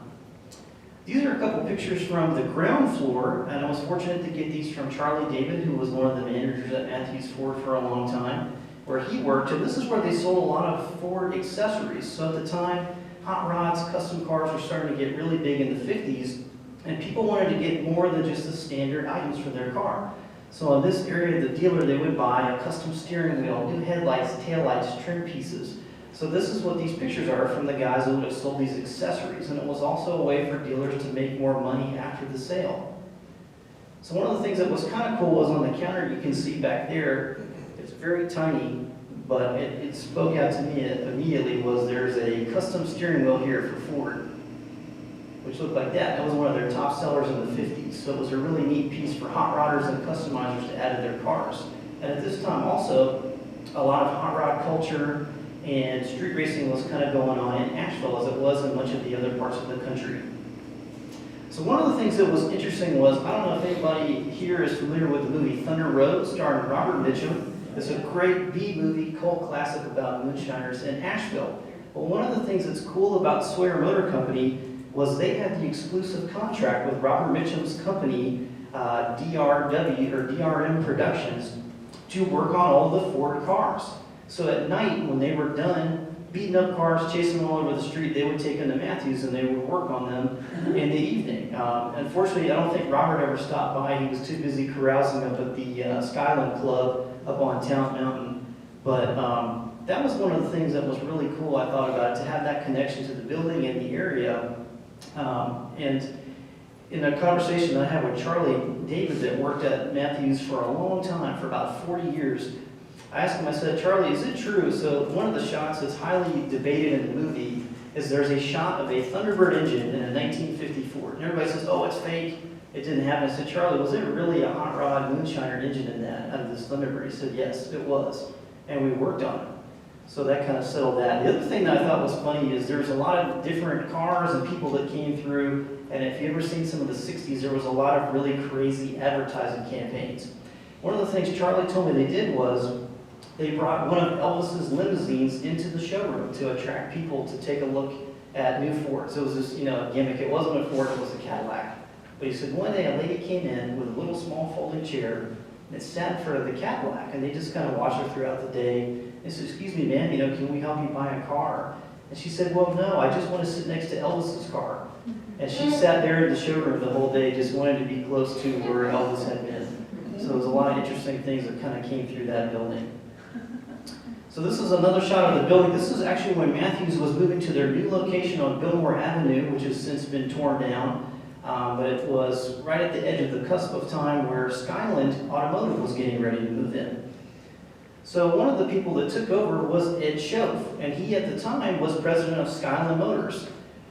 These are a couple pictures from the ground floor, and I was fortunate to get these from Charlie David, who was one of the managers at Matthews Ford for a long time, where he worked, and this is where they sold a lot of Ford accessories. So at the time, hot rods, custom cars were starting to get really big in the 50s, and people wanted to get more than just the standard items for their car. So in this area, the dealer, they would buy a custom steering wheel, new headlights, taillights, trim pieces. So this is what these pictures are from the guys who would have sold these accessories, and it was also a way for dealers to make more money after the sale. So one of the things that was kind of cool was on the counter, you can see back there, it's very tiny, but it spoke out to me immediately, was there's a custom steering wheel here for Ford, which looked like that. That was one of their top sellers in the 50s. So it was a really neat piece for hot rodders and customizers to add to their cars. And at this time also, a lot of hot rod culture and street racing was kind of going on in Asheville as it was in much of the other parts of the country. So one of the things that was interesting was, I don't know if anybody here is familiar with the movie Thunder Road, starring Robert Mitchum. It's a great B-movie cult classic about moonshiners in Asheville. But one of the things that's cool about Sawyer Motor Company was they had the exclusive contract with Robert Mitchum's company, DRW or DRM Productions, to work on all the Ford cars. So at night, when they were done beating up cars, chasing them all over the street, they would take them to Matthews and they would work on them in the evening. Unfortunately, I don't think Robert ever stopped by. He was too busy carousing up at the Skyland Club up on Talent Mountain. But that was one of the things that was really cool, I thought about it, to have that connection to the building and the area. And in a conversation I had with Charlie David that worked at Matthews for a long time, for about 40 years, I asked him, I said, Charlie, is it true? So one of the shots that's highly debated in the movie is there's a shot of a Thunderbird engine in a 1954. And everybody says, oh, it's fake. It didn't happen. I said, Charlie, was there really a hot rod moonshiner engine in that, out of this Thunderbird? He said, yes, it was. And we worked on it. So that kind of settled that. The other thing that I thought was funny is there's a lot of different cars and people that came through. And if you ever seen some of the 60s, there was a lot of really crazy advertising campaigns. One of the things Charlie told me they did was they brought one of Elvis's limousines into the showroom to attract people to take a look at new Fords. It was this, gimmick. It wasn't a Ford, it was a Cadillac. But he said one day a lady came in with a little small folding chair and sat in front of the Cadillac, and they just kind of watched her throughout the day. They said, excuse me, ma'am, can we help you buy a car? And she said, well, no, I just want to sit next to Elvis's car. And she sat there in the showroom the whole day, just wanted to be close to where Elvis had been. So there was a lot of interesting things that kind of came through that building. So this is another shot of the building. This is actually when Matthews was moving to their new location on Biltmore Avenue, which has since been torn down. But it was right at the edge of the cusp of time where Skyland Automotive was getting ready to move in. So one of the people that took over was Ed Schoaf, and he at the time was president of Skyland Motors.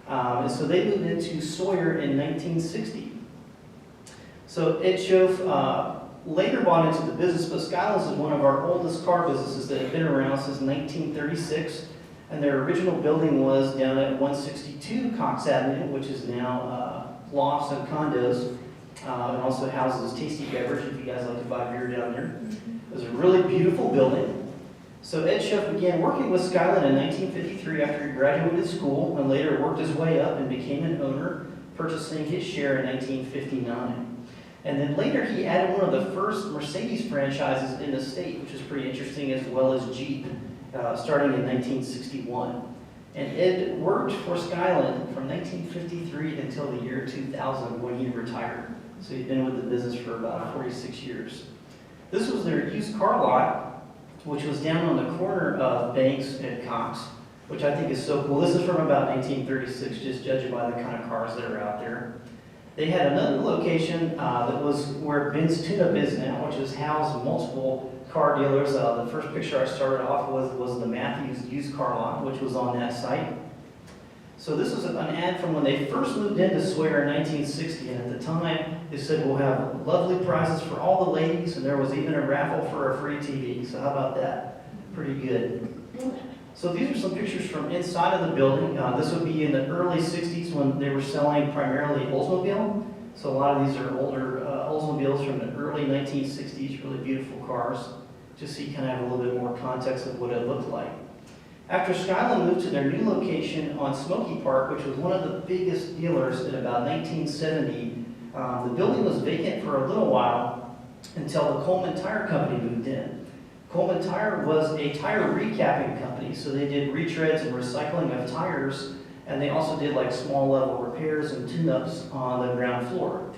And so they moved into Sawyer in 1960. So Ed Schoaf later bought into the business, but Skyland's is one of our oldest car businesses that have been around since 1936. And their original building was down at 162 Coxe Avenue, which is now lofts and condos. It also houses Tasty Beverage if you guys like to buy beer down there. It was a really beautiful building. So Ed Schoaf began working with Skyland in 1953 after he graduated school and later worked his way up and became an owner, purchasing his share in 1959. And then later he added one of the first Mercedes franchises in the state, which is pretty interesting, as well as Jeep, starting in 1961. And Ed worked for Skyland from 1953 until the year 2000 when he retired. So he'd been with the business for about 46 years. This was their used car lot, which was down on the corner of Banks and Coxe, which I think is so cool. This is from about 1936, just judging by the kind of cars that are out there. They had another location that was where Ben's Tune-Up is now, which has housed multiple car dealers. The first picture I started off with was the Matthews used car lot, which was on that site. So this was an ad from when they first moved into Sawyer in 1960, and at the time they said we'll have lovely prizes for all the ladies, and there was even a raffle for a free TV. So how about that? Pretty good. So these are some pictures from inside of the building. This would be in the early 60s when they were selling primarily Oldsmobile. So a lot of these are older Oldsmobiles from the early 1960s, really beautiful cars. Just so you kind of have a little bit more context of what it looked like. After Skyland moved to their new location on Smoky Park, which was one of the biggest dealers in about 1970, the building was vacant for a little while until the Coleman Tire Company moved in. Coleman Tire was a tire recapping company, so they did retreads and recycling of tires, and they also did like small level repairs and tune-ups on the ground floor.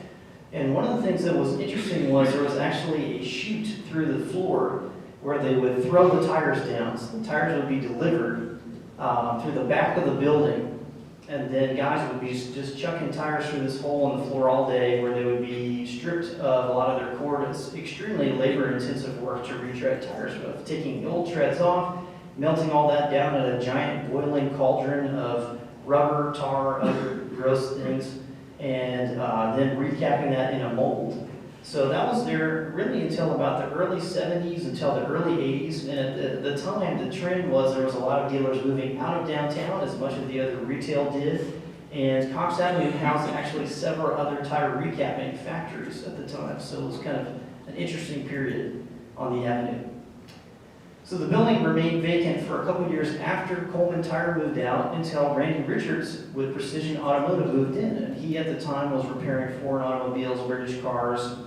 And one of the things that was interesting was there was actually a chute through the floor where they would throw the tires down. So the tires would be delivered through the back of the building, and then guys would be just chucking tires through this hole in the floor all day where they would be stripped of a lot of their cord. It's extremely labor-intensive work to retread tires with, taking the old treads off, melting all that down in a giant boiling cauldron of rubber, tar, other gross things, and then recapping that in a mold. So that was there really until about the early 70s, until the early 80s. And at the time, the trend was there was a lot of dealers moving out of downtown, as much of the other retail did. And Coxe Avenue housed actually several other tire recapping factories at the time. So it was kind of an interesting period on the avenue. So the building remained vacant for a couple of years after Coleman Tire moved out until Randy Richards with Precision Automotive moved in. And he at the time was repairing foreign automobiles, British cars.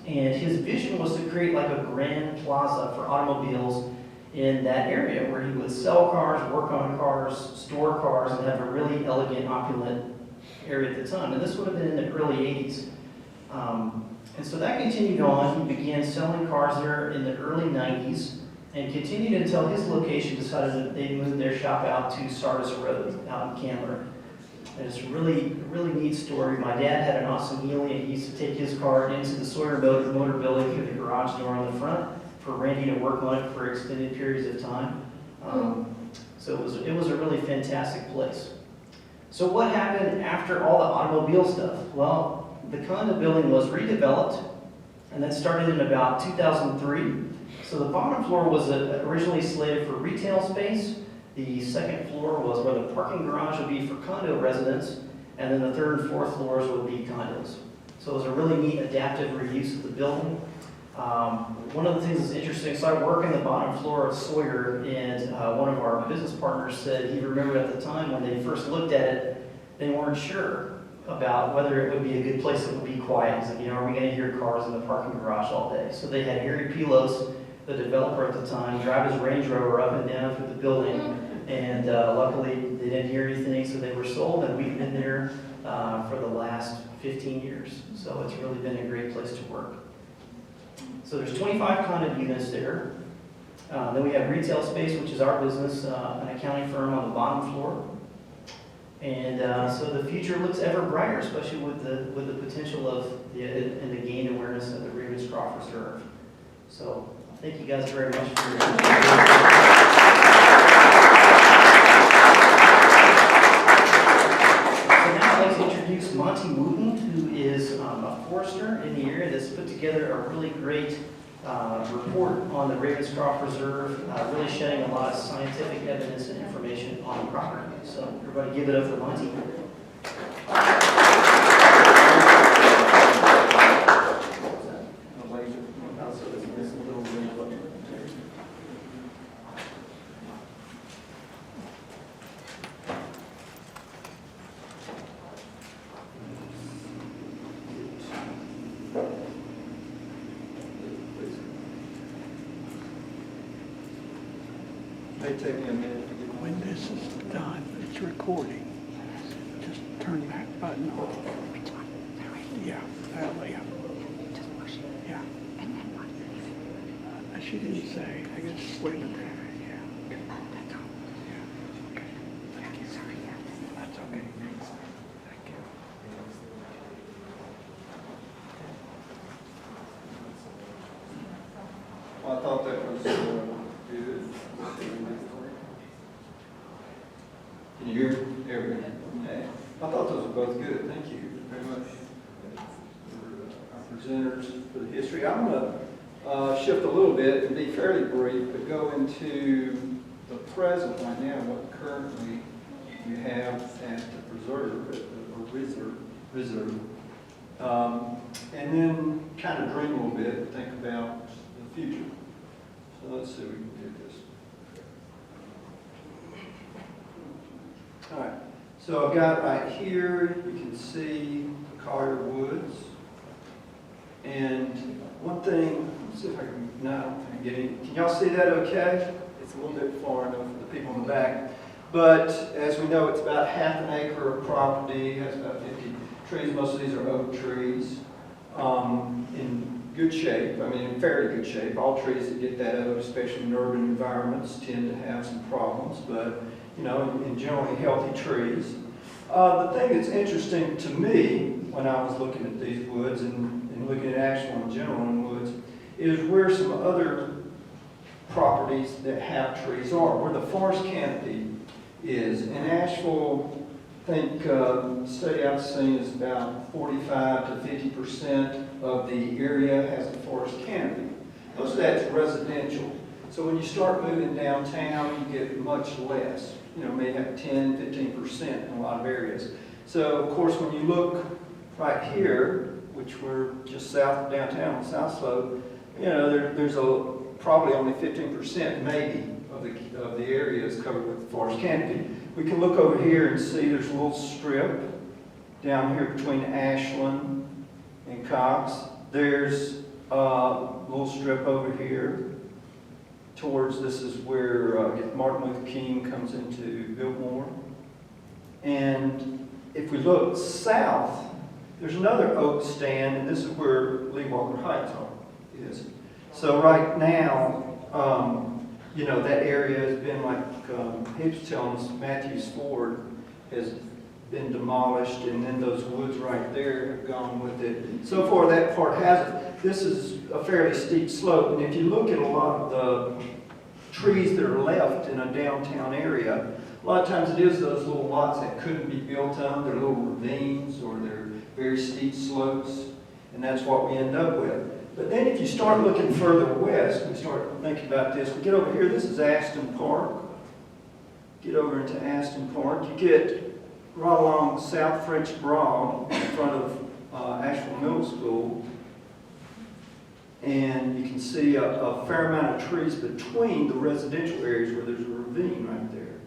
And his vision was to create like a grand plaza for automobiles in that area where he would sell cars, work on cars, store cars, and have a really elegant, opulent area at the time. And this would have been in the early 80s. And so that continued on. He began selling cars there in the early 90s and continued until his location decided that they moved their shop out to Sardis Road out in Candler. And it's a really neat story. My dad had an awesome Healy, and he used to take his car into the Sawyer Motor Building through the garage door on the front for Randy to work on it for extended periods of time. So it was a really fantastic place. So what happened after all the automobile stuff? Well, the condo building was redeveloped, and that started in about 2003. So the bottom floor was originally slated for retail space. The second floor was where the parking garage would be for condo residents, and then the third and fourth floors would be condos. So it was a really neat adaptive reuse of the building. One of the things that's interesting, so I work in the bottom floor of Sawyer, and one of our business partners said he remembered at the time when they first looked at it, they weren't sure about whether it would be a good place that would be quiet. He's like, you know, are we going to hear cars in the parking garage all day? So they had Harry Pilos, the developer at the time, drive his Range Rover up and down through the building, and luckily they didn't hear anything, so they were sold, and we've been there for the last 15 years. So it's really been a great place to work. So there's 25 condo units there. Then we have retail space, which is our business, an accounting firm on the bottom floor. And so the future looks ever brighter, especially with the potential of and the gained awareness of the Ravenscroft Reserve. So thank you guys very much for your So now I'd like to introduce Monty Wooton, who is a forester in the area that's put together a really great report on the Ravenscroft Reserve, really shedding a lot of scientific evidence and information on the property. So everybody give it up for Monty. May take me a minute to get When this is done, it's recording. Just turn that button on. Yeah, yeah. Just push it. Yeah. And then what? She didn't say. I guess wait a minute. Yeah. That's all. Yeah. Okay. Thank you. Sorry, yeah. That's okay. Thank you. Well, I thought that was good. Can you hear everything? Okay. I thought those were both good. Thank you very much for our presenters for the history. I'm going to shift a little bit and be fairly brief, but go into the present right now, what currently you have at the preserve, or reserve. And then kind of dream a little bit and think about the future. So let's see if we can do this. All right, so I've got right here, you can see the Collier Woods. And one thing, let's see if I can, no, I don't think I get any. Can y'all see that okay? It's a little bit far enough for the people in the back. But as we know, it's about half an acre of property, has about 50 trees. Most of these are oak trees in good shape, I mean in fairly good shape. All trees that get that oak, especially in urban environments, tend to have some problems, but you know, in generally healthy trees. The thing that's interesting to me when I was looking at these woods and looking at Asheville in general in woods is where some other properties that have trees are, where the forest canopy is. In Asheville, I think the study I've seen is about 45 to 50% of the area has a forest canopy. Most of that's residential. So when you start moving downtown, you get much less. You know, may have 10, 15% in a lot of areas. So of course, when you look right here, which we're just south of downtown, South Slope, you know, there's probably only 15% maybe of the area is covered with forest canopy. We can look over here and see there's a little strip down here between Ashland and Coxe. There's a little strip over here. towards, this is where Martin Luther King comes into Biltmore. And if we look south, there's another oak stand, and this is where Lee Walker Heights is. So right now, you know, that area has been like Heath was telling us, Matthews Ford has been demolished, and then those woods right there have gone with it. So far, that part hasn't. This is a fairly steep slope, and if you look at a lot of the trees that are left in a downtown area, a lot of times it is those little lots that couldn't be built on. They're little ravines or they're very steep slopes, and that's what we end up with. But then if you start looking further west, we start thinking about this. We get over here, this is Aston Park. Get over into Aston Park. You get right along South French Broad in front of Asheville Middle School. And you can see a fair amount of trees between the residential areas where there's a ravine right there.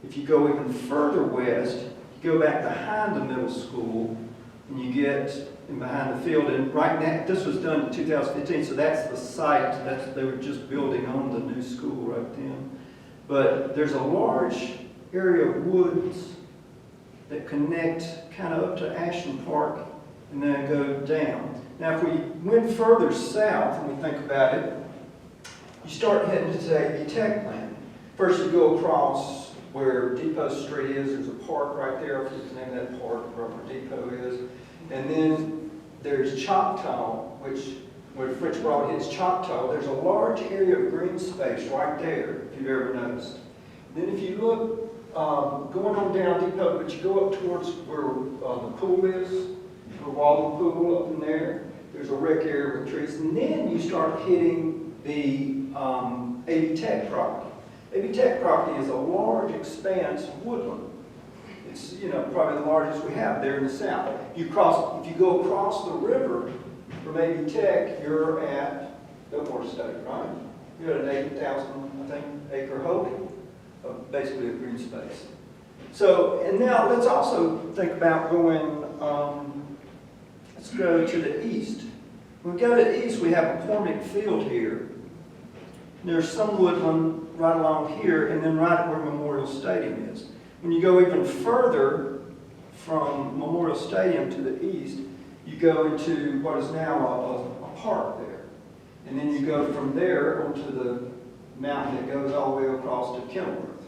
If you go even further west, you go back behind the middle school, and you get in behind the field. And right now, this was done in 2015, so that's the site. They were just building on the new school right then. But there's a large area of woods that connect kind of up to Ashton Park and then go down. Now, if we went further south and we think about it, you start heading to the Tech land. First, you go across where Depot Street is. There's a park right there. I forget the name of that park, where Depot is. And then there's Choctaw, where French Broad hits Choctaw. There's a large area of green space right there, if you've ever noticed. Then if you look, going on down Depot, but you go up towards where the pool is, the Walden Pool up in there, there's a rec area with trees. And then you start hitting the Avid Tech property. Avid Tech property is a large expanse of woodland. It's, you know, probably the largest we have there in the south. If you go across the river from Avid Tech, you're at Biltmore State, right? You're at an 80,000, I think, acre holding of basically a green space. So, and now let's also think about going, let's go to the east. When we go to the east, we have a McCormick Field here. There's some woodland right along here, and then right where Memorial Stadium is. When you go even further from Memorial Stadium to the east, you go into what is now a park there. And then you go from there onto the mountain that goes all the way across to Kenilworth,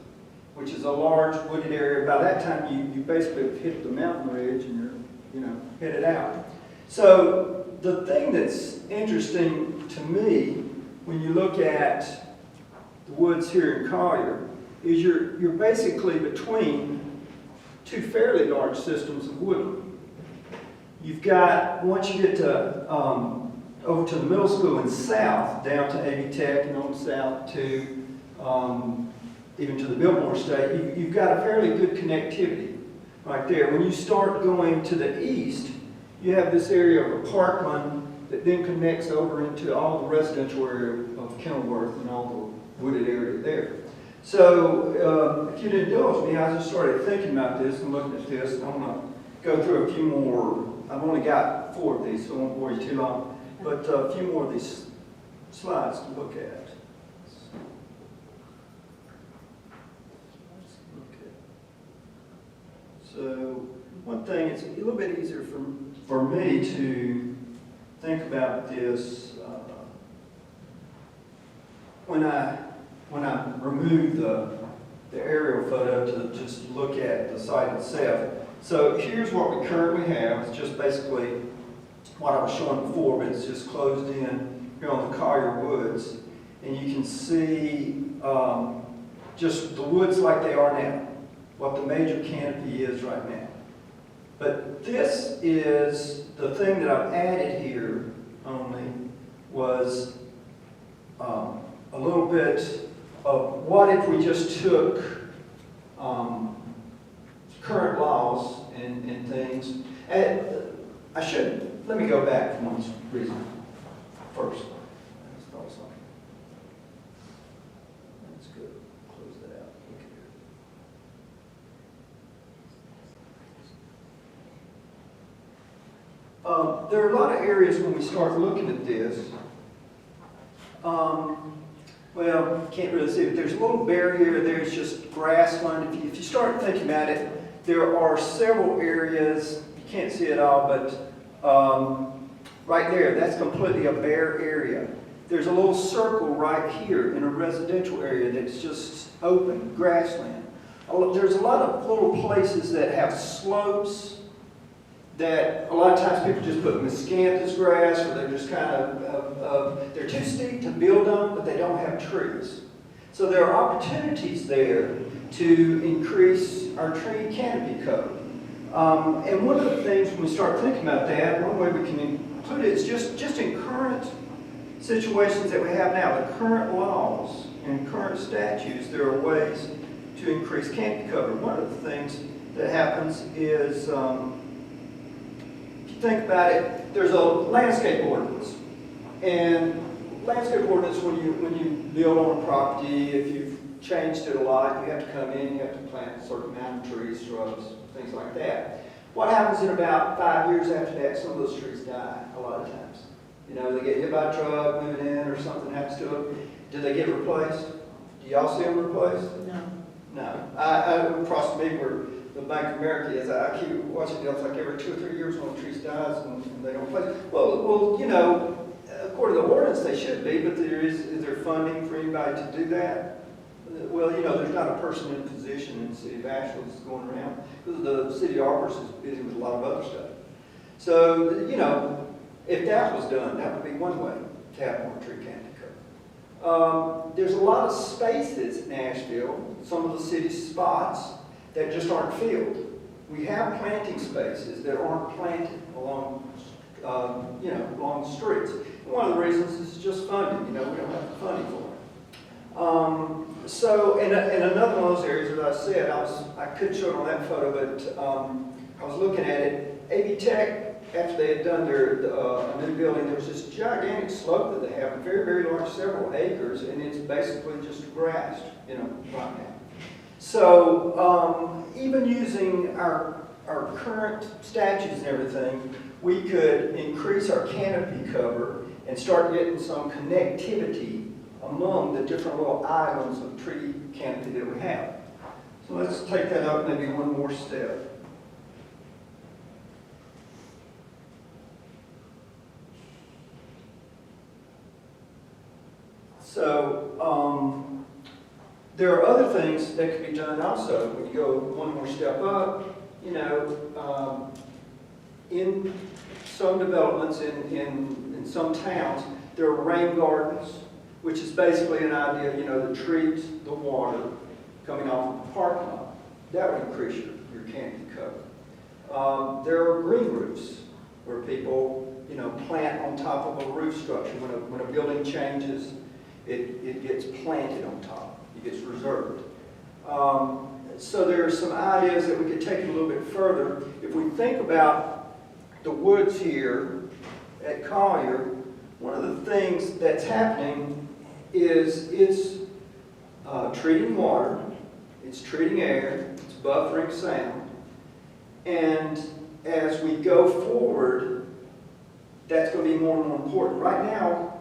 which is a large wooded area. By that time, you basically have hit the mountain ridge and you're, you know, headed out. So the thing that's interesting to me when you look at the woods here in Collier is you're basically between two fairly large systems of woodland. You've got, once you get to over to the middle school and south, down to Avid Tech and on south to even to the Biltmore State, you've got a fairly good connectivity right there. When you start going to the east, you have this area of a parkland that then connects over into all the residential area of Kenilworth and all the wooded area there. So if you'd indulge me, I just started thinking about this and looking at this, and I'm going to go through a few more. I've only got 4 of these, so I won't bore you too long, but a few more of these slides to look at. So one thing, it's a little bit easier for me to think about this when I remove the aerial photo to just look at the site itself. So here's what we currently have. It's just basically what I was showing before, but it's just closed in here on the Collier Woods. And you can see just the woods like they are now, what the major canopy is right now. But this is the thing that I've added here only was a little bit of what if we just took current laws and things. And let me go back for one reason first. That's good. Close that out. Look at here. There are a lot of areas when we start looking at this. well, you can't really see it. There's a little barrier there. It's just grassland. If you start thinking about it, there are several areas. You can't see it all, but right there, that's completely a bare area. There's a little circle right here in a residential area that's just open, grassland. There's a lot of little places that have slopes that a lot of times people just put miscanthus grass, or they're just kind of, they're too steep to build on, but they don't have trees. So there are opportunities there to increase our tree canopy cover. And one of the things when we start thinking about that, one way we can include it is just in current situations that we have now, the current laws and current statutes, there are ways to increase canopy cover. One of the things that happens is, if you think about it, there's a landscape ordinance. And landscape ordinance, when you build on a property, if you've changed it a lot, you have to come in, you have to plant a certain amount of trees, shrubs, things like that. What happens in about 5 years after that, some of those trees die a lot of times. You know, they get hit by a truck, moving in, or something happens to them. Do they get replaced? Do y'all see them replaced? No. No. I across me where the Bank of America is, I keep watching it. It's like every 2 or 3 years one of the trees dies and they don't replace it. Well, you know, according to the ordinance they should be, but is there funding for anybody to do that? Well, you know, there's not a person in position in the city of Asheville that's going around, because the city of Arbors is busy with a lot of other stuff. So, you know, if that was done, that would be one way to have more tree canopy cover. There's a lot of spaces in Nashville, some of the city's spots, that just aren't filled. We have planting spaces that aren't planted along, you know, along the streets. And one of the reasons is just funding. You know, we don't have the funding for it. So, in another one of those areas, as I said, I couldn't show it on that photo, but I was looking at it. AB Tech, after they had done their new building, there was this gigantic slope that they have, very, very large, several acres, and it's basically just grassed, you know, right now. So, even using our current statutes and everything, we could increase our canopy cover and start getting some connectivity among the different little islands of tree canopy that we have. So let's take that up maybe one more step. So there are other things that could be done also. When you go one more step up, you know, in some developments in some towns, there are rain gardens, which is basically an idea, you know, that treats the water coming off of the parking lot. That would increase your canopy cover. There are green roofs where people, you know, plant on top of a roof structure. When a building changes, it gets planted on top. It gets reserved. So there are some ideas that we could take a little bit further. If we think about the woods here at Collier, one of the things that's happening is it's treating water, it's treating air, it's buffering sound, and as we go forward, that's going to be more and more important. Right now,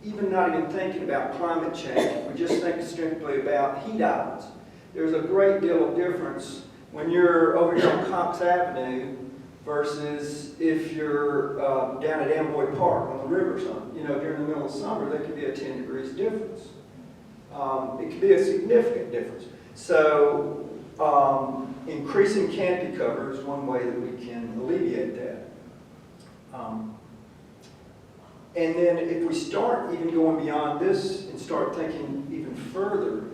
even not even thinking about climate change, we just think strictly about heat islands. There's a great deal of difference when you're over here on Coxe Avenue versus if you're down at Amboy Park on the river or something. You know, during the middle of summer, there could be a 10 degrees difference. It could be a significant difference. So increasing canopy cover is one way that we can alleviate that. And then if we start even going beyond this and start thinking even further,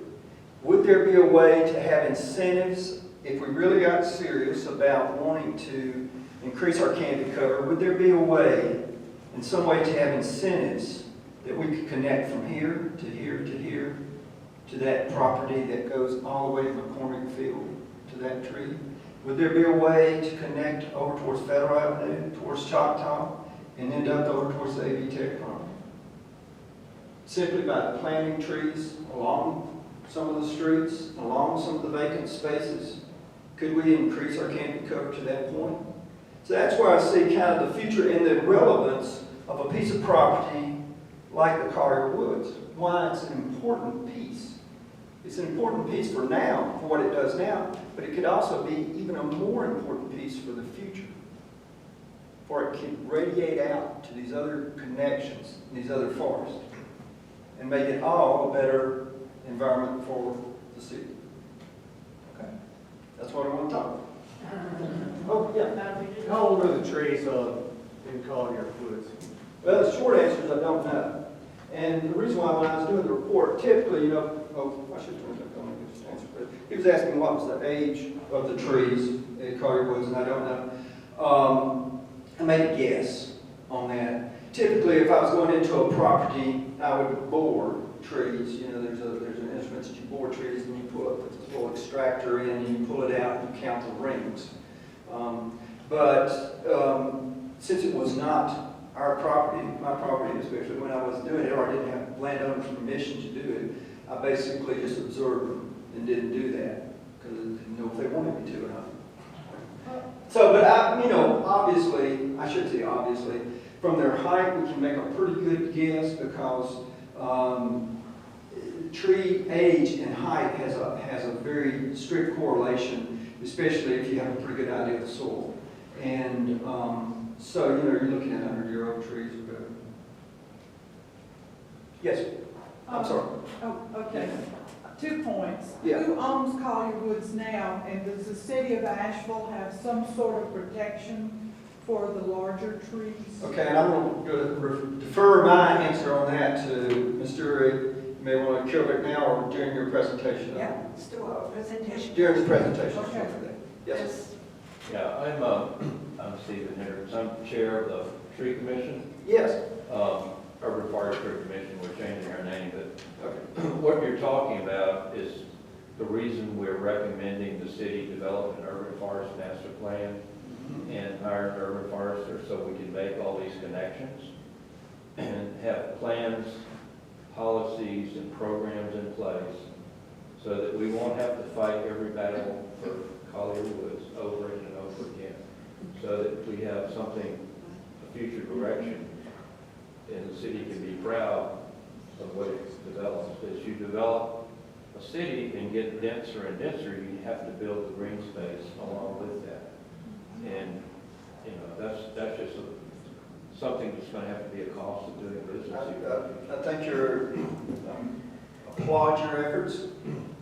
would there be a way to have incentives if we really got serious about wanting to increase our canopy cover? Would there be a way, in some way, to have incentives that we could connect from here to here to here to that property that goes all the way to McCormick Field to that tree? Would there be a way to connect over towards Federal Avenue, towards Choctaw, and end up over towards the AV Tech property? Simply by planting trees along some of the streets, along some of the vacant spaces, could we increase our canopy cover to that point? So that's where I see kind of the future and the relevance of a piece of property like the Collier Woods. Why it's an important piece. It's an important piece for now, for what it does now, but it could also be even a more important piece for the future. For it can radiate out to these other connections, these other forests, and make it all a better environment for the city. Okay? That's what I want to talk about. Oh, yeah. How old are the trees in Collier Woods? Well, the short answer is I don't know. And the reason why, when I was doing the report, typically, I should have done this answer, but he was asking what was the age of the trees at Collier Woods, and I don't know. I made a guess on that. Typically, if I was going into a property, I would bore trees. There's an instrument that you bore trees, and you put this little extractor in, and you pull it out, and you count the rings. Since it was not our property, my property especially, when I was doing it, or I didn't have landowner's permission to do it, I basically just observed them and didn't do that because I didn't know if they wanted me to or not. So, but obviously, I should say obviously, from their height, we can make a pretty good guess because tree age and height has a very strict correlation, especially if you have a pretty good idea of the soil. And so, you're looking at 100-year-old trees or better. Yes, I'm sorry. Oh, okay. 2 points. Yeah. Who owns Collier Woods now, and does the city of Asheville have some sort of protection for the larger trees? Okay, and I'm going to defer my answer on that to Ms. Durre. You may want to cover it now or during your presentation. Yeah, let's do a presentation. During the presentation. Okay. Yes. Yeah, I'm Stephen Hendricks. I'm chair of the tree commission. Yes. Urban Forestry Commission, we're changing our name, but Okay. what you're talking about is the reason we're recommending the city develop an urban forest master plan and hire an urban forester so we can make all these connections and have plans, policies, and programs in place so that we won't have to fight every battle for Collier Woods over and over again, so that we have something, a future direction, and the city can be proud of what it develops. As you develop a city and get denser and denser, you have to build the green space along with that. And that's just something that's going to have to be a cost of doing business. I think applaud your efforts.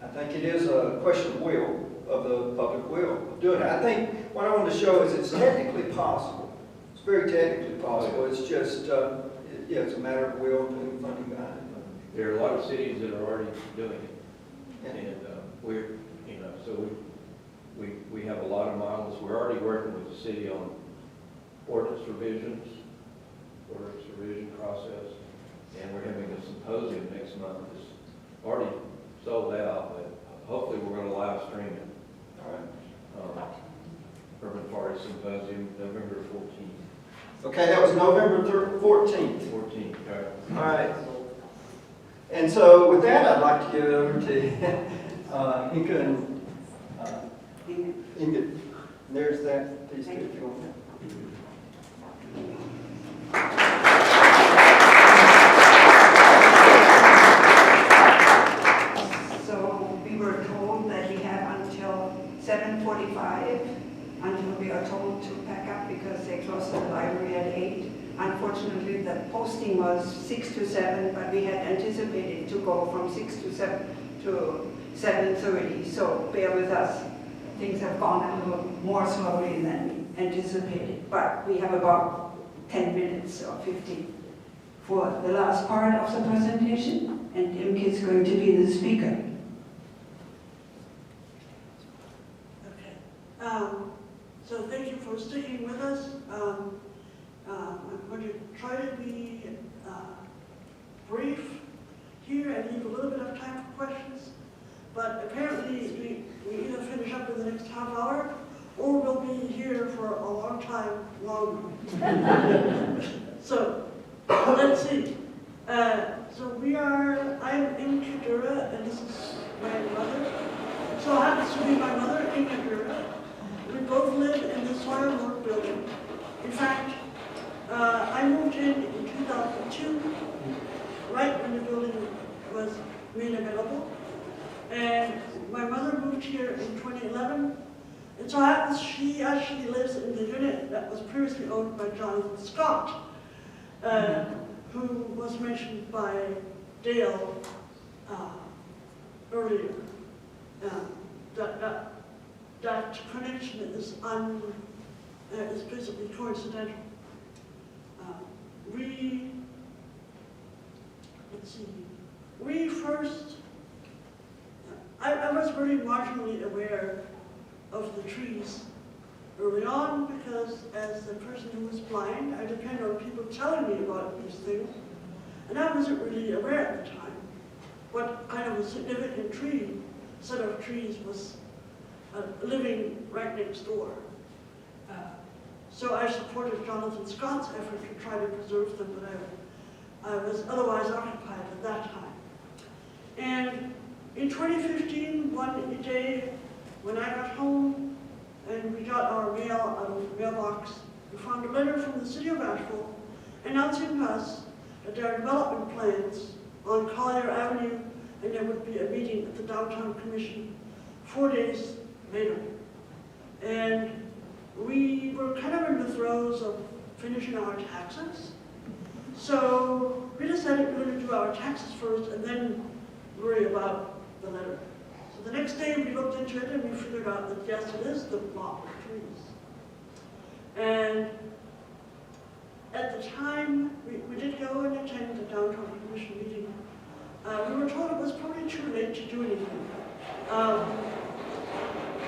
I think it is a question of will, of the public will of doing it. I think what I want to show is it's technically possible. It's very technically possible. It's just, it's a matter of will and putting funding behind it. There are a lot of cities that are already doing it, and so we have a lot of models. We're already working with the city on ordinance revision process, and we're having a symposium next month. It's already sold out, but hopefully we're going to live stream it. All right. Urban Forest Symposium, November 14th. Okay, that was November 14th. 14th, All right. And so with that, I'd like to give it over to Inge and Inge. There's that piece too, if you want. So we were told that we have until 7:45 until we are told to pack up because they closed the library at 8. Unfortunately, the posting was 6 to 7, but we had anticipated to go from 6 to 7:30. So bear with us. Things have gone a little more slowly than anticipated, but we have about 10 minutes or 15 for the last part of the presentation, and Imke is going to be the speaker. Okay. So thank you for sticking with us. I'm going to try to be brief here and leave a little bit of time for questions. But apparently we either finish up in the next half hour or we'll be here for a long time longer. So let's see. I'm Imke Durre, and this is my mother. So it happens to be my mother, Inge Durre. We both live in this firework building. In fact, I moved in 2002, right when the building was made available. And my mother moved here in 2011. And so happens she actually lives in the unit that was previously owned by Jonathan Scott, who was mentioned by Dale earlier. That connection is basically coincidental. We first, I was very marginally aware of the trees early on because as a person who was blind, I depended on people telling me about these things, and I wasn't really aware at the time what kind of a significant set of trees was living right next door. So I supported Jonathan Scott's effort to try to preserve them, but I was otherwise occupied at that time. And in 2015, one day when I got home and we got our mail out of the mailbox, we found a letter from the city of Asheville announcing to us that there are development plans on Collier Avenue and there would be a meeting at the Downtown Commission 4 days later. And we were kind of in the throes of finishing our taxes. So we decided we were going to do our taxes first and then worry about the letter. So the next day we looked into it and we figured out that yes, it is the block of trees. And at the time, we did go and attend the Downtown Commission meeting. We were told it was probably too late to do anything.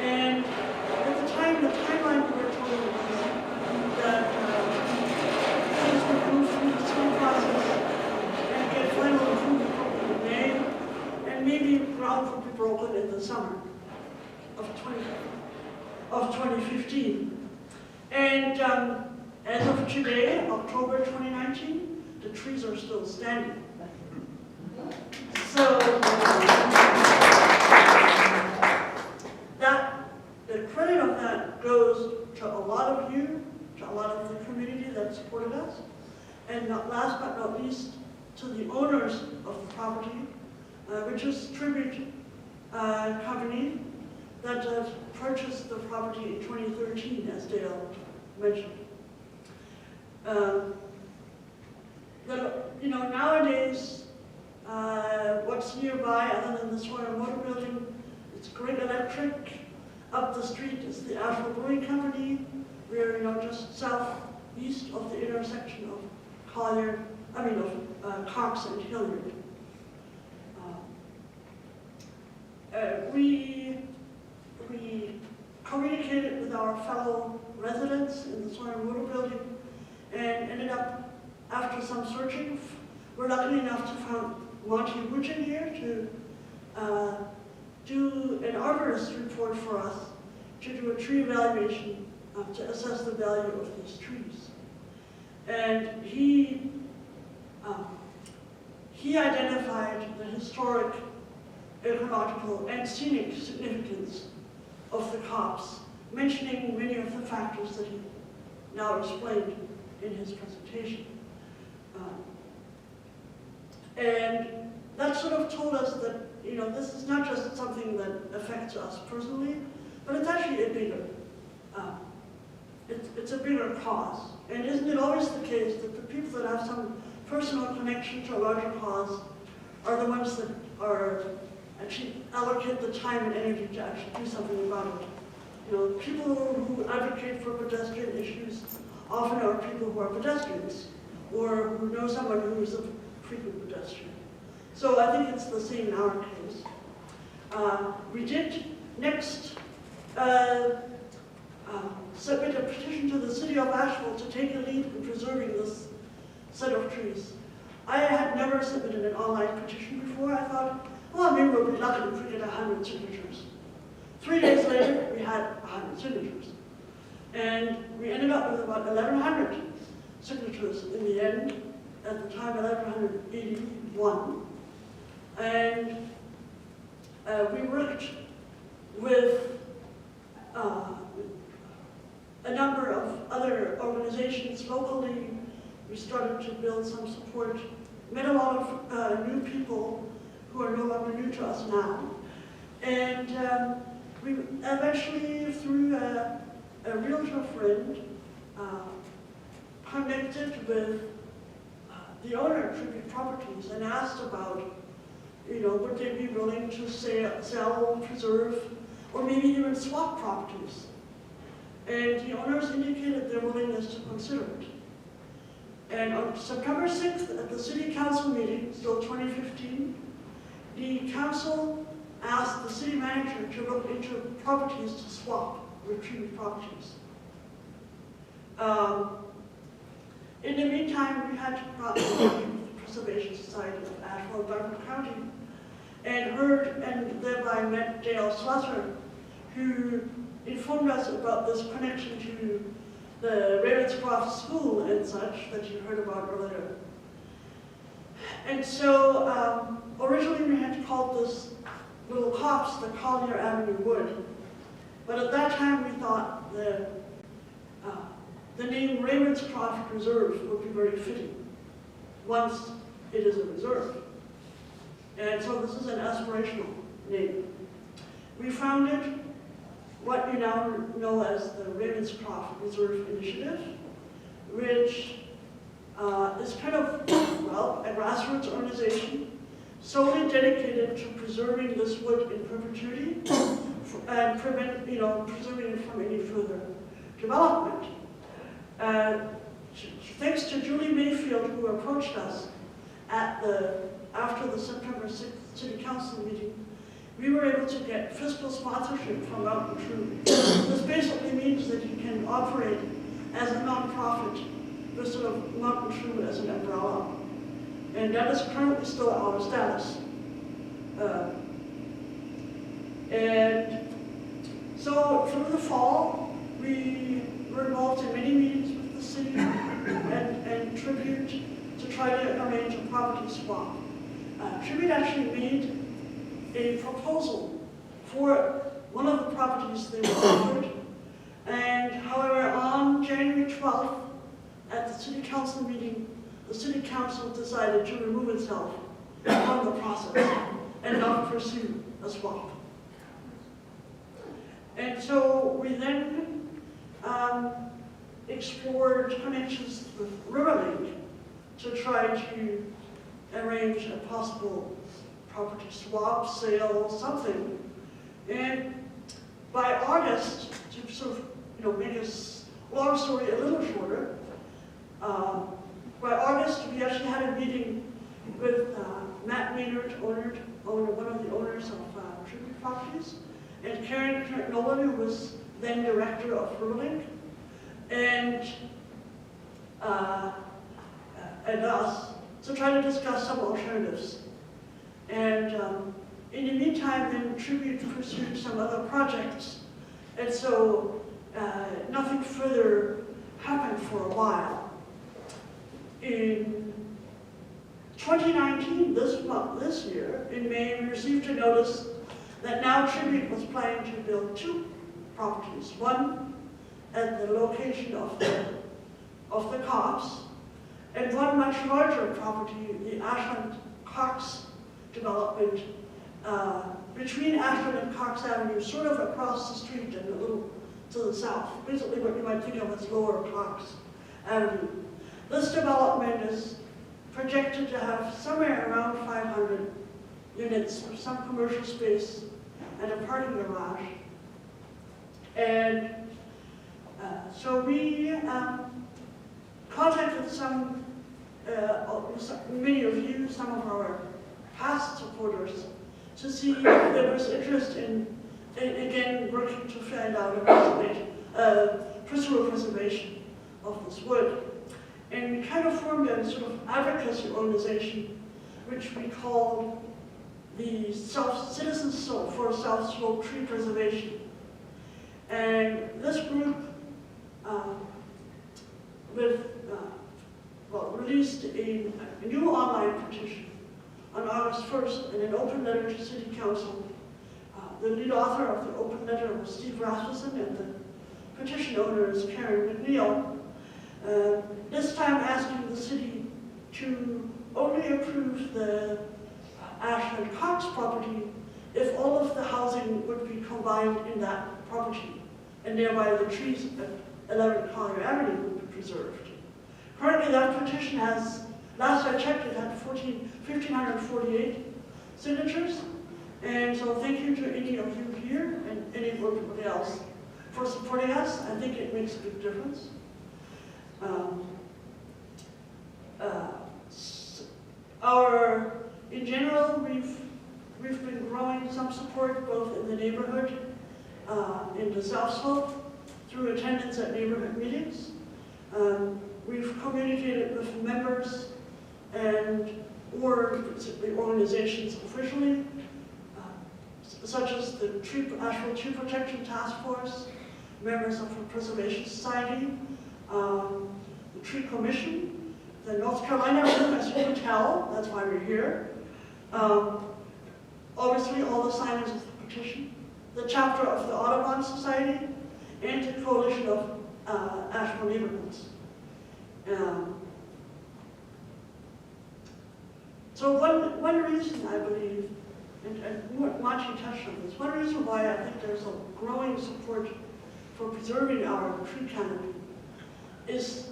And at the time, the timeline we were told was that things would move through the city process and get final approval in May, and maybe ground would be broken in the summer of 2015. And as of today, October 2019, the trees are still standing. So the credit of that goes to a lot of you, to a lot of the community that supported us, and last but not least, to the owners of the property, which is Tribute Company that purchased the property in 2013, as Dale mentioned. Nowadays, what's nearby other than the Automotive building, it's Great Electric. Up the street is the Asheville Brewing Company. We're just southeast of the intersection of Coxe and Hilliard. We communicated with our fellow residents in the Automotive building and ended up, after some searching, we're lucky enough to find Monty Wooton here to do an arborist report for us, to do a tree evaluation to assess the value of these trees. And he identified the historic, ecological, and scenic significance of the Coxe, mentioning many of the factors that he now explained in his presentation. And that sort of told us that this is not just something that affects us personally, but it's actually a bigger, it's a bigger cause. And isn't it always the case that the people that have some personal connection to a larger cause are the ones that actually allocate the time and energy to actually do something about it? People who advocate for pedestrian issues often are people who are pedestrians or who know someone who is a frequent pedestrian. So I think it's the same in our case. We did next submit a petition to the city of Asheville to take a lead in preserving this set of trees. I had never submitted an online petition before. I thought, well, maybe we'll be lucky if we get 100 signatures. 3 days later, we had 100 signatures. And we ended up with about 1,100 signatures in the end. At the time, 1,181. And we worked with a number of other organizations locally. We started to build some support met a lot of new people who are no longer new to us now. And we eventually, through a realtor friend, connected with the owner of Tribute Properties and asked about, would they be willing to sell, preserve, or maybe even swap properties. And the owners indicated their willingness to consider it. And on September 6th, at the City Council meeting, still 2015, the council asked the city manager to look into properties to swap with Tribute Properties. In the meantime, we had to contact the Preservation Society of Asheville, Buncombe County, and thereby met Dale Slusser, who informed us about this connection to the Ravenscroft School and such that you heard about earlier. And so originally we had called this little copse the Collier Avenue Wood, but at that time we thought the name Ravenscroft Reserve would be very fitting once it is a reserve. And so this is an aspirational name. We founded what you now know as the Ravenscroft Reserve Initiative, which is kind of, a grassroots organization solely dedicated to preserving this wood in perpetuity and preserving it from any further development. Thanks to Julie Mayfield, who approached us after the September 6th City Council meeting, we were able to get fiscal sponsorship from Mountain True. This basically means that you can operate as a nonprofit with sort of Mountain True as an umbrella. And that is currently still our status. And so through the fall, we were involved in many meetings with the city and Tribute to try to arrange a property swap. Tribute actually made a proposal for one of the properties they were offered. And however, on January 12th, at the City Council meeting, the City Council decided to remove itself from the process and not pursue a swap. And so we then explored connections with Riverlink to try to arrange a possible property swap, sale, something. And by August, to sort of make this long story a little shorter, by August we actually had a meeting with Matt Maynard, one of the owners of Tribute Properties, and Karen Nolan, who was then director of Riverlink, and us, to try to discuss some alternatives. And in the meantime, then Tribute pursued some other projects, and so nothing further happened for a while. In 2019, this year, in May, we received a notice that now Tribute was planning to build two properties, one at the location of the Coxe, and one much larger property, the Ashland Coxe development, between Ashland and Coxe Avenue, sort of across the street and a little to the south, basically what you might think of as lower Coxe Avenue. This development is projected to have somewhere around 500 units of some commercial space and a parking garage. And so we contacted many of you, some of our past supporters, to see if there was interest in again, working to find out about pursue a preservation of this wood. And we kind of formed a sort of advocacy organization, which we called the Citizens for South-Slope Tree Preservation. And this group released a new online petition on August 1st and an open letter to City Council. The lead author of the open letter was Steve Rasmussen, and the petition owner is Karen McNeil. This time asking the city to only approve the Asheville and Coxe property if all of the housing would be combined in that property, and thereby the trees at 11 Collier Avenue would be preserved. Currently, that petition has, last I checked, it had 1,548 signatures. And so thank you to any of you here and anybody else for supporting us. I think it makes a big difference. In general, we've been growing some support both in the neighborhood, in the South Slope, through attendance at neighborhood meetings. We've communicated with members or the organizations officially, such as the Asheville Tree Protection Task Force, members of the Preservation Society, the Tree Commission, the North Carolina group, as you can tell, that's why we're here. Obviously, all the signers of the petition, the chapter of the Audubon Society, and the Coalition of Asheville Neighborhoods. So one reason I believe, and Monty touched on this, one reason why I think there's a growing support for preserving our tree canopy is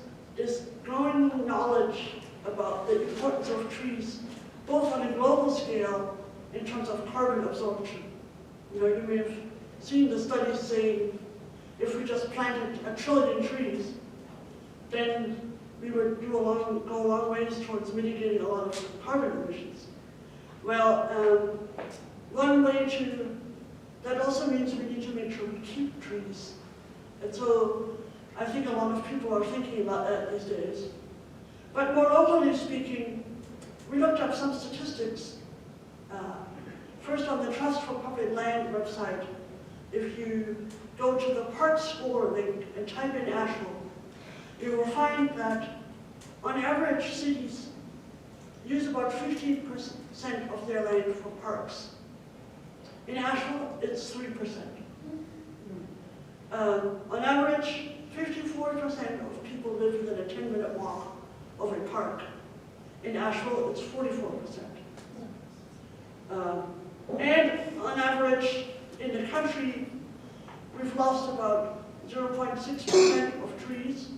growing knowledge about the importance of trees, both on a global scale in terms of carbon absorption. You know, you may have seen the studies saying if we just planted 1 trillion trees, then we would go a long ways towards mitigating a lot of carbon emissions. Well, one way that also means we need to make sure we keep trees. And so I think a lot of people are thinking about that these days. But more locally speaking, we looked up some statistics. First, on the Trust for Public Land website, if you go to the park score link and type in Asheville, you will find that on average cities use about 15% of their land for parks. In Asheville, it's 3%. On average, 54% of people live within a 10-minute walk of a park. In Asheville, it's 44%. And on average, in the country, we've lost about 0.6% of trees.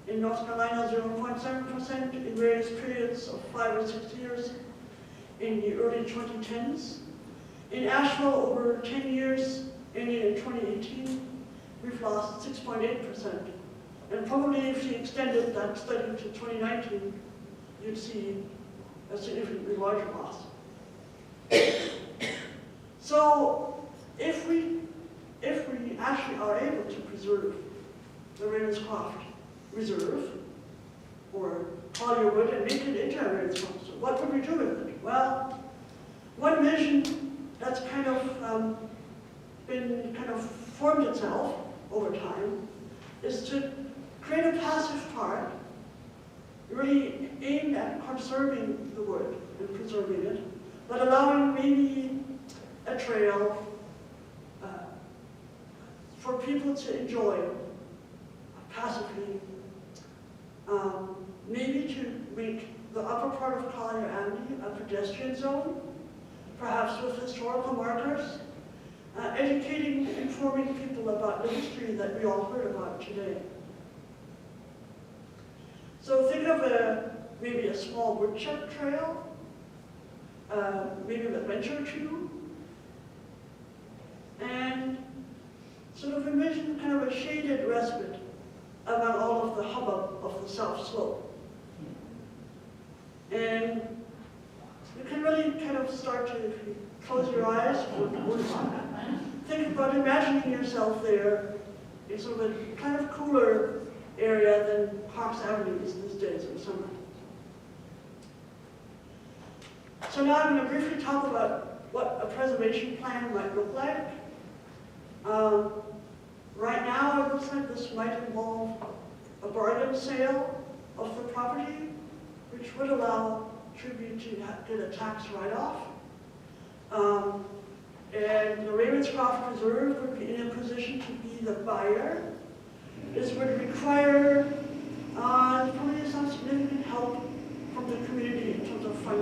In North Carolina, 0.7% in various periods of 5 or 6 years in the early 2010s. In Asheville, over 10 years, ending in 2018, we've lost 6.8%. And probably if you extended that study to 2019, you'd see a significantly larger loss. So if we actually are able to preserve the Ravenscroft Reserve or Collier Wood and make it into a Ravenscroft, what would we do with it? Well, one vision that's kind of been formed itself over time is to create a passive park really aimed at conserving the wood and preserving it, but allowing maybe a trail for people to enjoy passively. Maybe to make the upper part of Collier Avenue a pedestrian zone, perhaps with historical markers, educating, informing people about the history that we all heard about today. So think of maybe a small woodchuck trail, maybe an adventure too, and sort of envision kind of a shaded respite among all of the hubbub of the South Slope. And you can really kind of start to, if you close your eyes, think about imagining yourself there in sort of a kind of cooler area than Coxe Avenue is these days in summer. So now I'm going to briefly talk about what a preservation plan might look like. Right now, it looks like this might involve a bargain sale of the property, which would allow Tribute to get a tax write-off. And the Ravenscroft Reserve would be in a position to be the buyer. This would require probably some significant help from the community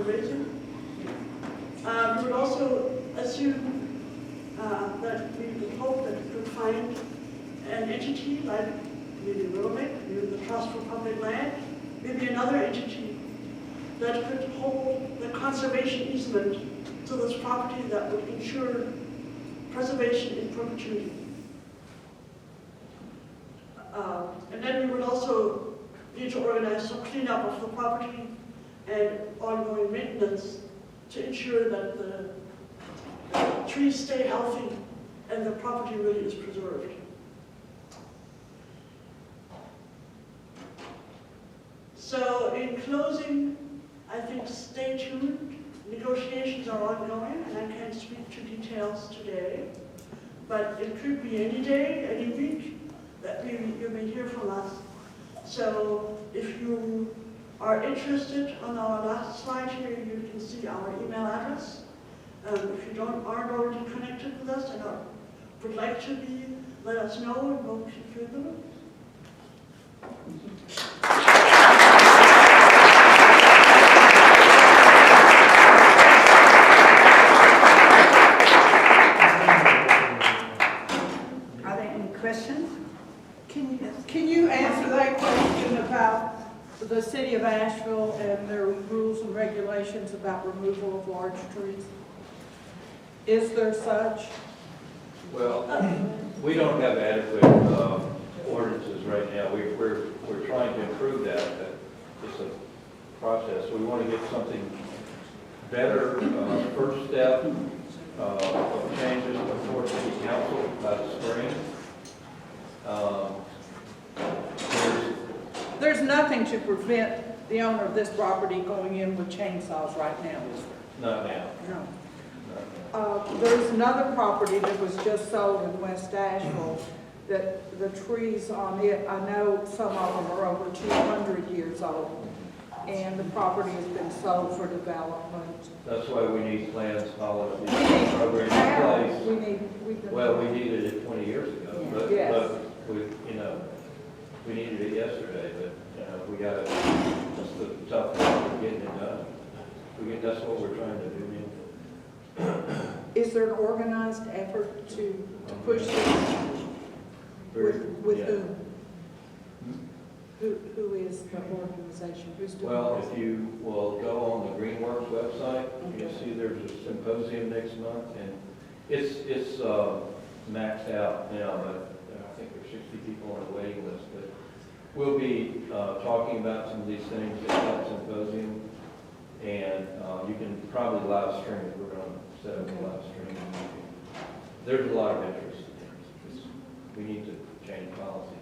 raising. We would also assume that we would hope that we could find an entity like maybe Romic, maybe the Trust for Public Land, maybe another entity that could hold the conservation easement to this property that would ensure preservation in perpetuity. And then we would also need to organize some cleanup of the property and ongoing maintenance to ensure that the trees stay healthy and the property really is preserved. So in closing, I think stay tuned. Negotiations are ongoing, and I can't speak to details today, but it could be any day, any week that you may hear from us. So if you are interested, on our last slide here, you can see our email address. If you aren't already connected with us and would like to be, let us know and we'll keep you in the loop. Are there any questions? Can you answer that question about the city of Asheville and their rules and regulations about removal of large trees? Is there such? Well, we don't have adequate ordinances right now. We're trying to improve that, but it's a process. We want to get something better. First step of changes before the city council by the spring. There's nothing to prevent the owner of this property going in with chainsaws right now, is there? Not now. No. There's another property that was just sold in West Asheville that the trees on it, I know some of them are over 200 years old, and the property has been sold for development. That's why we need plans, policies, We need programs plans. in place. Well, we needed it 20 years ago, but Yes. we needed it yesterday, but we got it. That's the tough part of getting it done. That's what we're trying to do. Is there an organized effort to push this? With Yeah. whom? Who is the organization? Who's doing Well, this? if you will go on the Greenworks website, you'll see there's a symposium next month, and it's maxed out now, but I think there's 60 people on the waiting list. But we'll be talking about some of these things at that symposium, and you can probably live stream it. We're going to set up a live stream. There's a lot of interest. We need to change policy.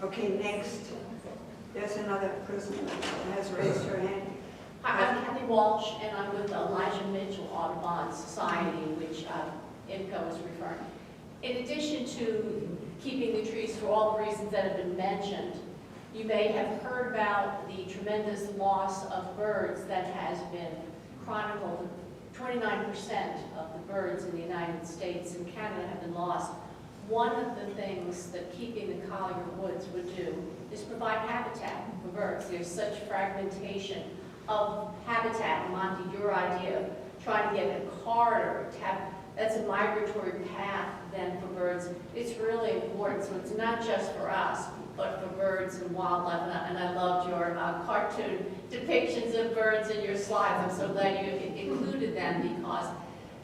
Okay, next. There's another person that has raised her hand. Hi, I'm Kathy Walsh, and I'm with the Elijah Mitchell Audubon Society, which Imke was referring. In addition to keeping the trees for all the reasons that have been mentioned, you may have heard about the tremendous loss of birds that has been chronicled. 29% of the birds in the United States and Canada have been lost. One of the things that keeping the Collier Woods would do is provide habitat for birds. There's such fragmentation of habitat. Monty, your idea of trying to get a corridor, that's a migratory path then for birds. It's really important. So it's not just for us, but for birds and wildlife. And I loved your cartoon depictions of birds in your slides. I'm so glad you included them because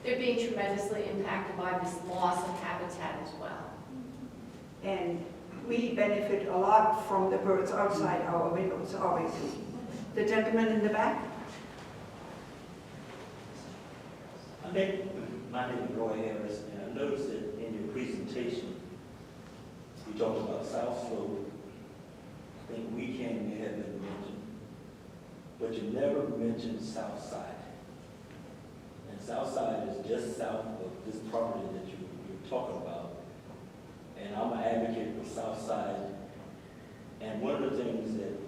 they're being tremendously impacted by this loss of habitat as well. And we benefit a lot from the birds outside our windows, always. The gentleman in the back? My name is Roy Harris, and I noticed that in your presentation, you talked about South Slope. I think weekend may have been mentioned, but you never mentioned South Side. And South Side is just south of this property that you're talking about. And I'm an advocate for South Side. And one of the things that,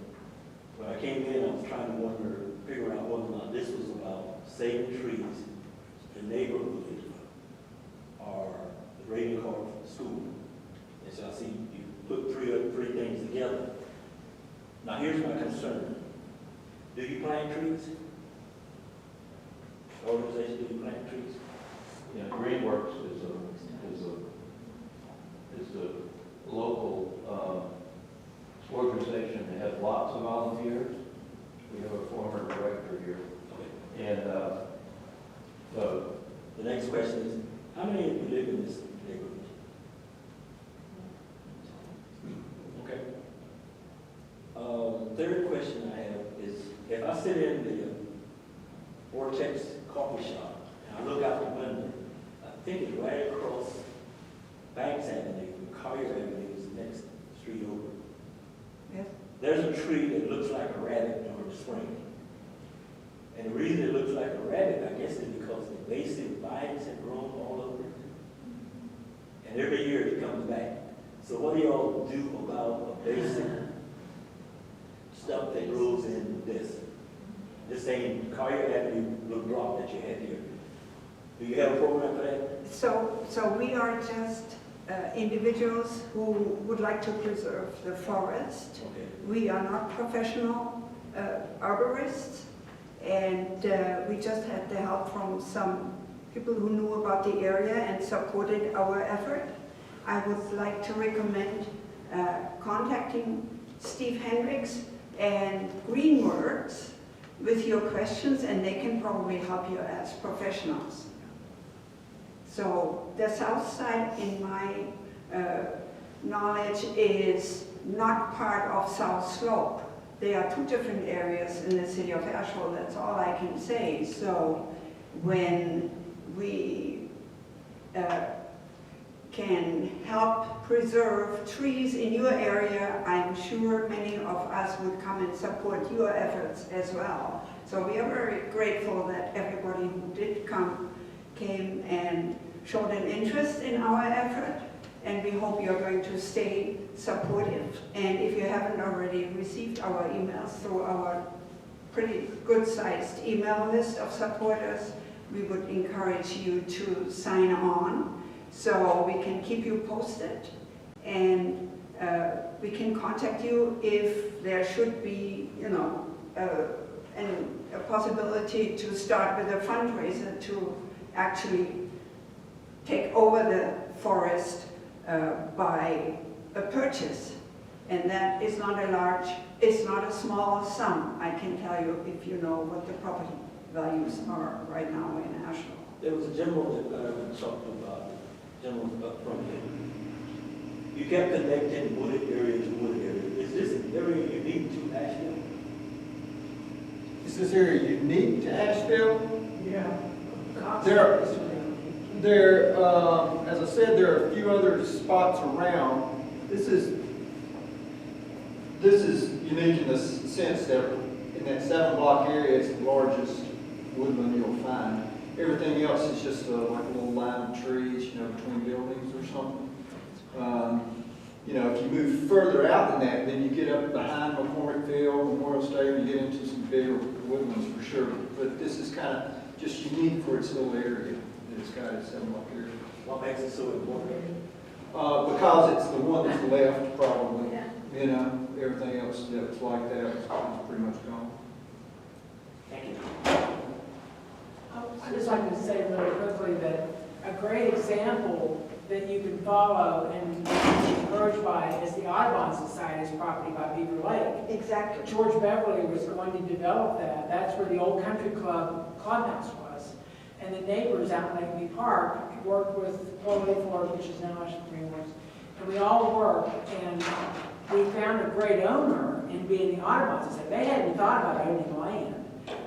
when I came in, I was trying to figure out whether or not this was about saving trees, the neighborhood, or the Ravenscroft School. And so I see you put three things together. Now here's my concern. Do you plant trees? Organization, do you plant trees? You know, Greenworks is a local organization that has lots of volunteers. We have a former director here. And so The next question is, how many of you live in this neighborhood? Okay. Third question I have is, if I sit in the Vortex coffee shop and I look out the window, I think it's right across Banks Avenue, Collier Avenue is the next street over. Yes. There's a tree that looks like a rabbit during the spring. And the reason it looks like a rabbit, I guess, is because the basic vines have grown all over it. And every year it comes back. So what do y'all do about the basic stuff that grows in this? This same Collier Avenue little drop that you have here. Do you have a program for that? So we are just individuals who would like to preserve the forest. Okay. We are not professional arborists, and we just had the help from some people who knew about the area and supported our effort. I would like to recommend contacting Steve Hendricks and Greenworks with your questions, and they can probably help you as professionals. So the south side, in my knowledge, is not part of South Slope. They are two different areas in the city of Asheville, that's all I can say. So when we can help preserve trees in your area, I'm sure many of us would come and support your efforts as well. So we are very grateful that everybody who did come came and showed an interest in our effort, and we hope you're going to stay supportive. And if you haven't already received our emails through our pretty good-sized email list of supporters, we would encourage you to sign on so we can keep you posted, and we can contact you if there should be, a possibility to start with a fundraiser to actually take over the forest by a purchase. And that is not a large, it's not a small sum, I can tell you, if you know what the property values are right now in Asheville. There was a general that I talked about, general up front here. You kept connecting wooded area to wooded area. Is this an area unique to Asheville? Is this area unique to Asheville? Yeah. As I said, there are a few other spots around. This is unique in the sense that in that 7-block area, it's the largest woodland you'll find. Everything else is just like a little line of trees, between buildings or something. If you move further out than that, then you get up behind McCormickville, Memorial Stadium, you get into some bigger woodlands for sure. But this is kind of just unique for its little area. It's got its 7-block area. What makes it so important? Because it's the one that's left, probably. Everything else that was like that is pretty much gone. Thank you. I'd just like to say really quickly that a great example that you can follow and be encouraged by is the Audubon Society's property by Beaver Lake. Exactly. George Beverly was going to develop that. That's where the old country clubhouse was. And the neighbors out in Lakeview Park worked with Collier Avenue, which is now Asheville Greenworks. And we all worked, and we found a great owner in being the Audubon Society. They hadn't thought about owning land,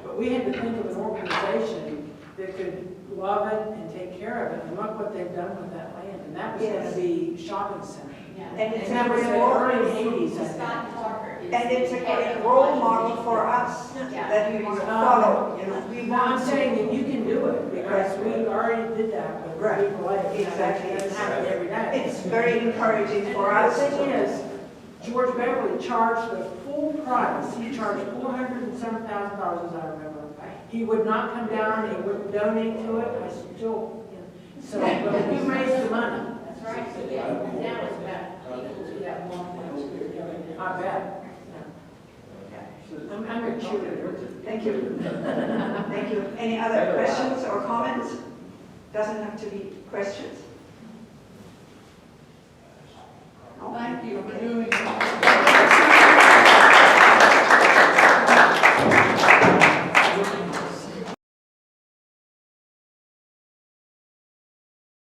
but we had to think of an organization that could love it and take care of it. And look what they've done with that land. And that was going to be shopping center. Yeah. And it's that was the early 80s. I think. Scott Parker is. And it's a great role model for us that we want to follow. We No, I'm want saying to. that you can do it because we already did that with Right. Beaver Lake. Exactly. It doesn't happen every day. It's very encouraging And for us. the thing is, George Beverly charged the full price. He charged $407,000, as I remember. He would not come down, he wouldn't donate to it. I still, so, but we raised the money. That's right, so yeah, now it's about equal to that 1.2. I bet. I'm appreciate it. Thank you. Thank you. Any other questions or comments? Doesn't have to be questions.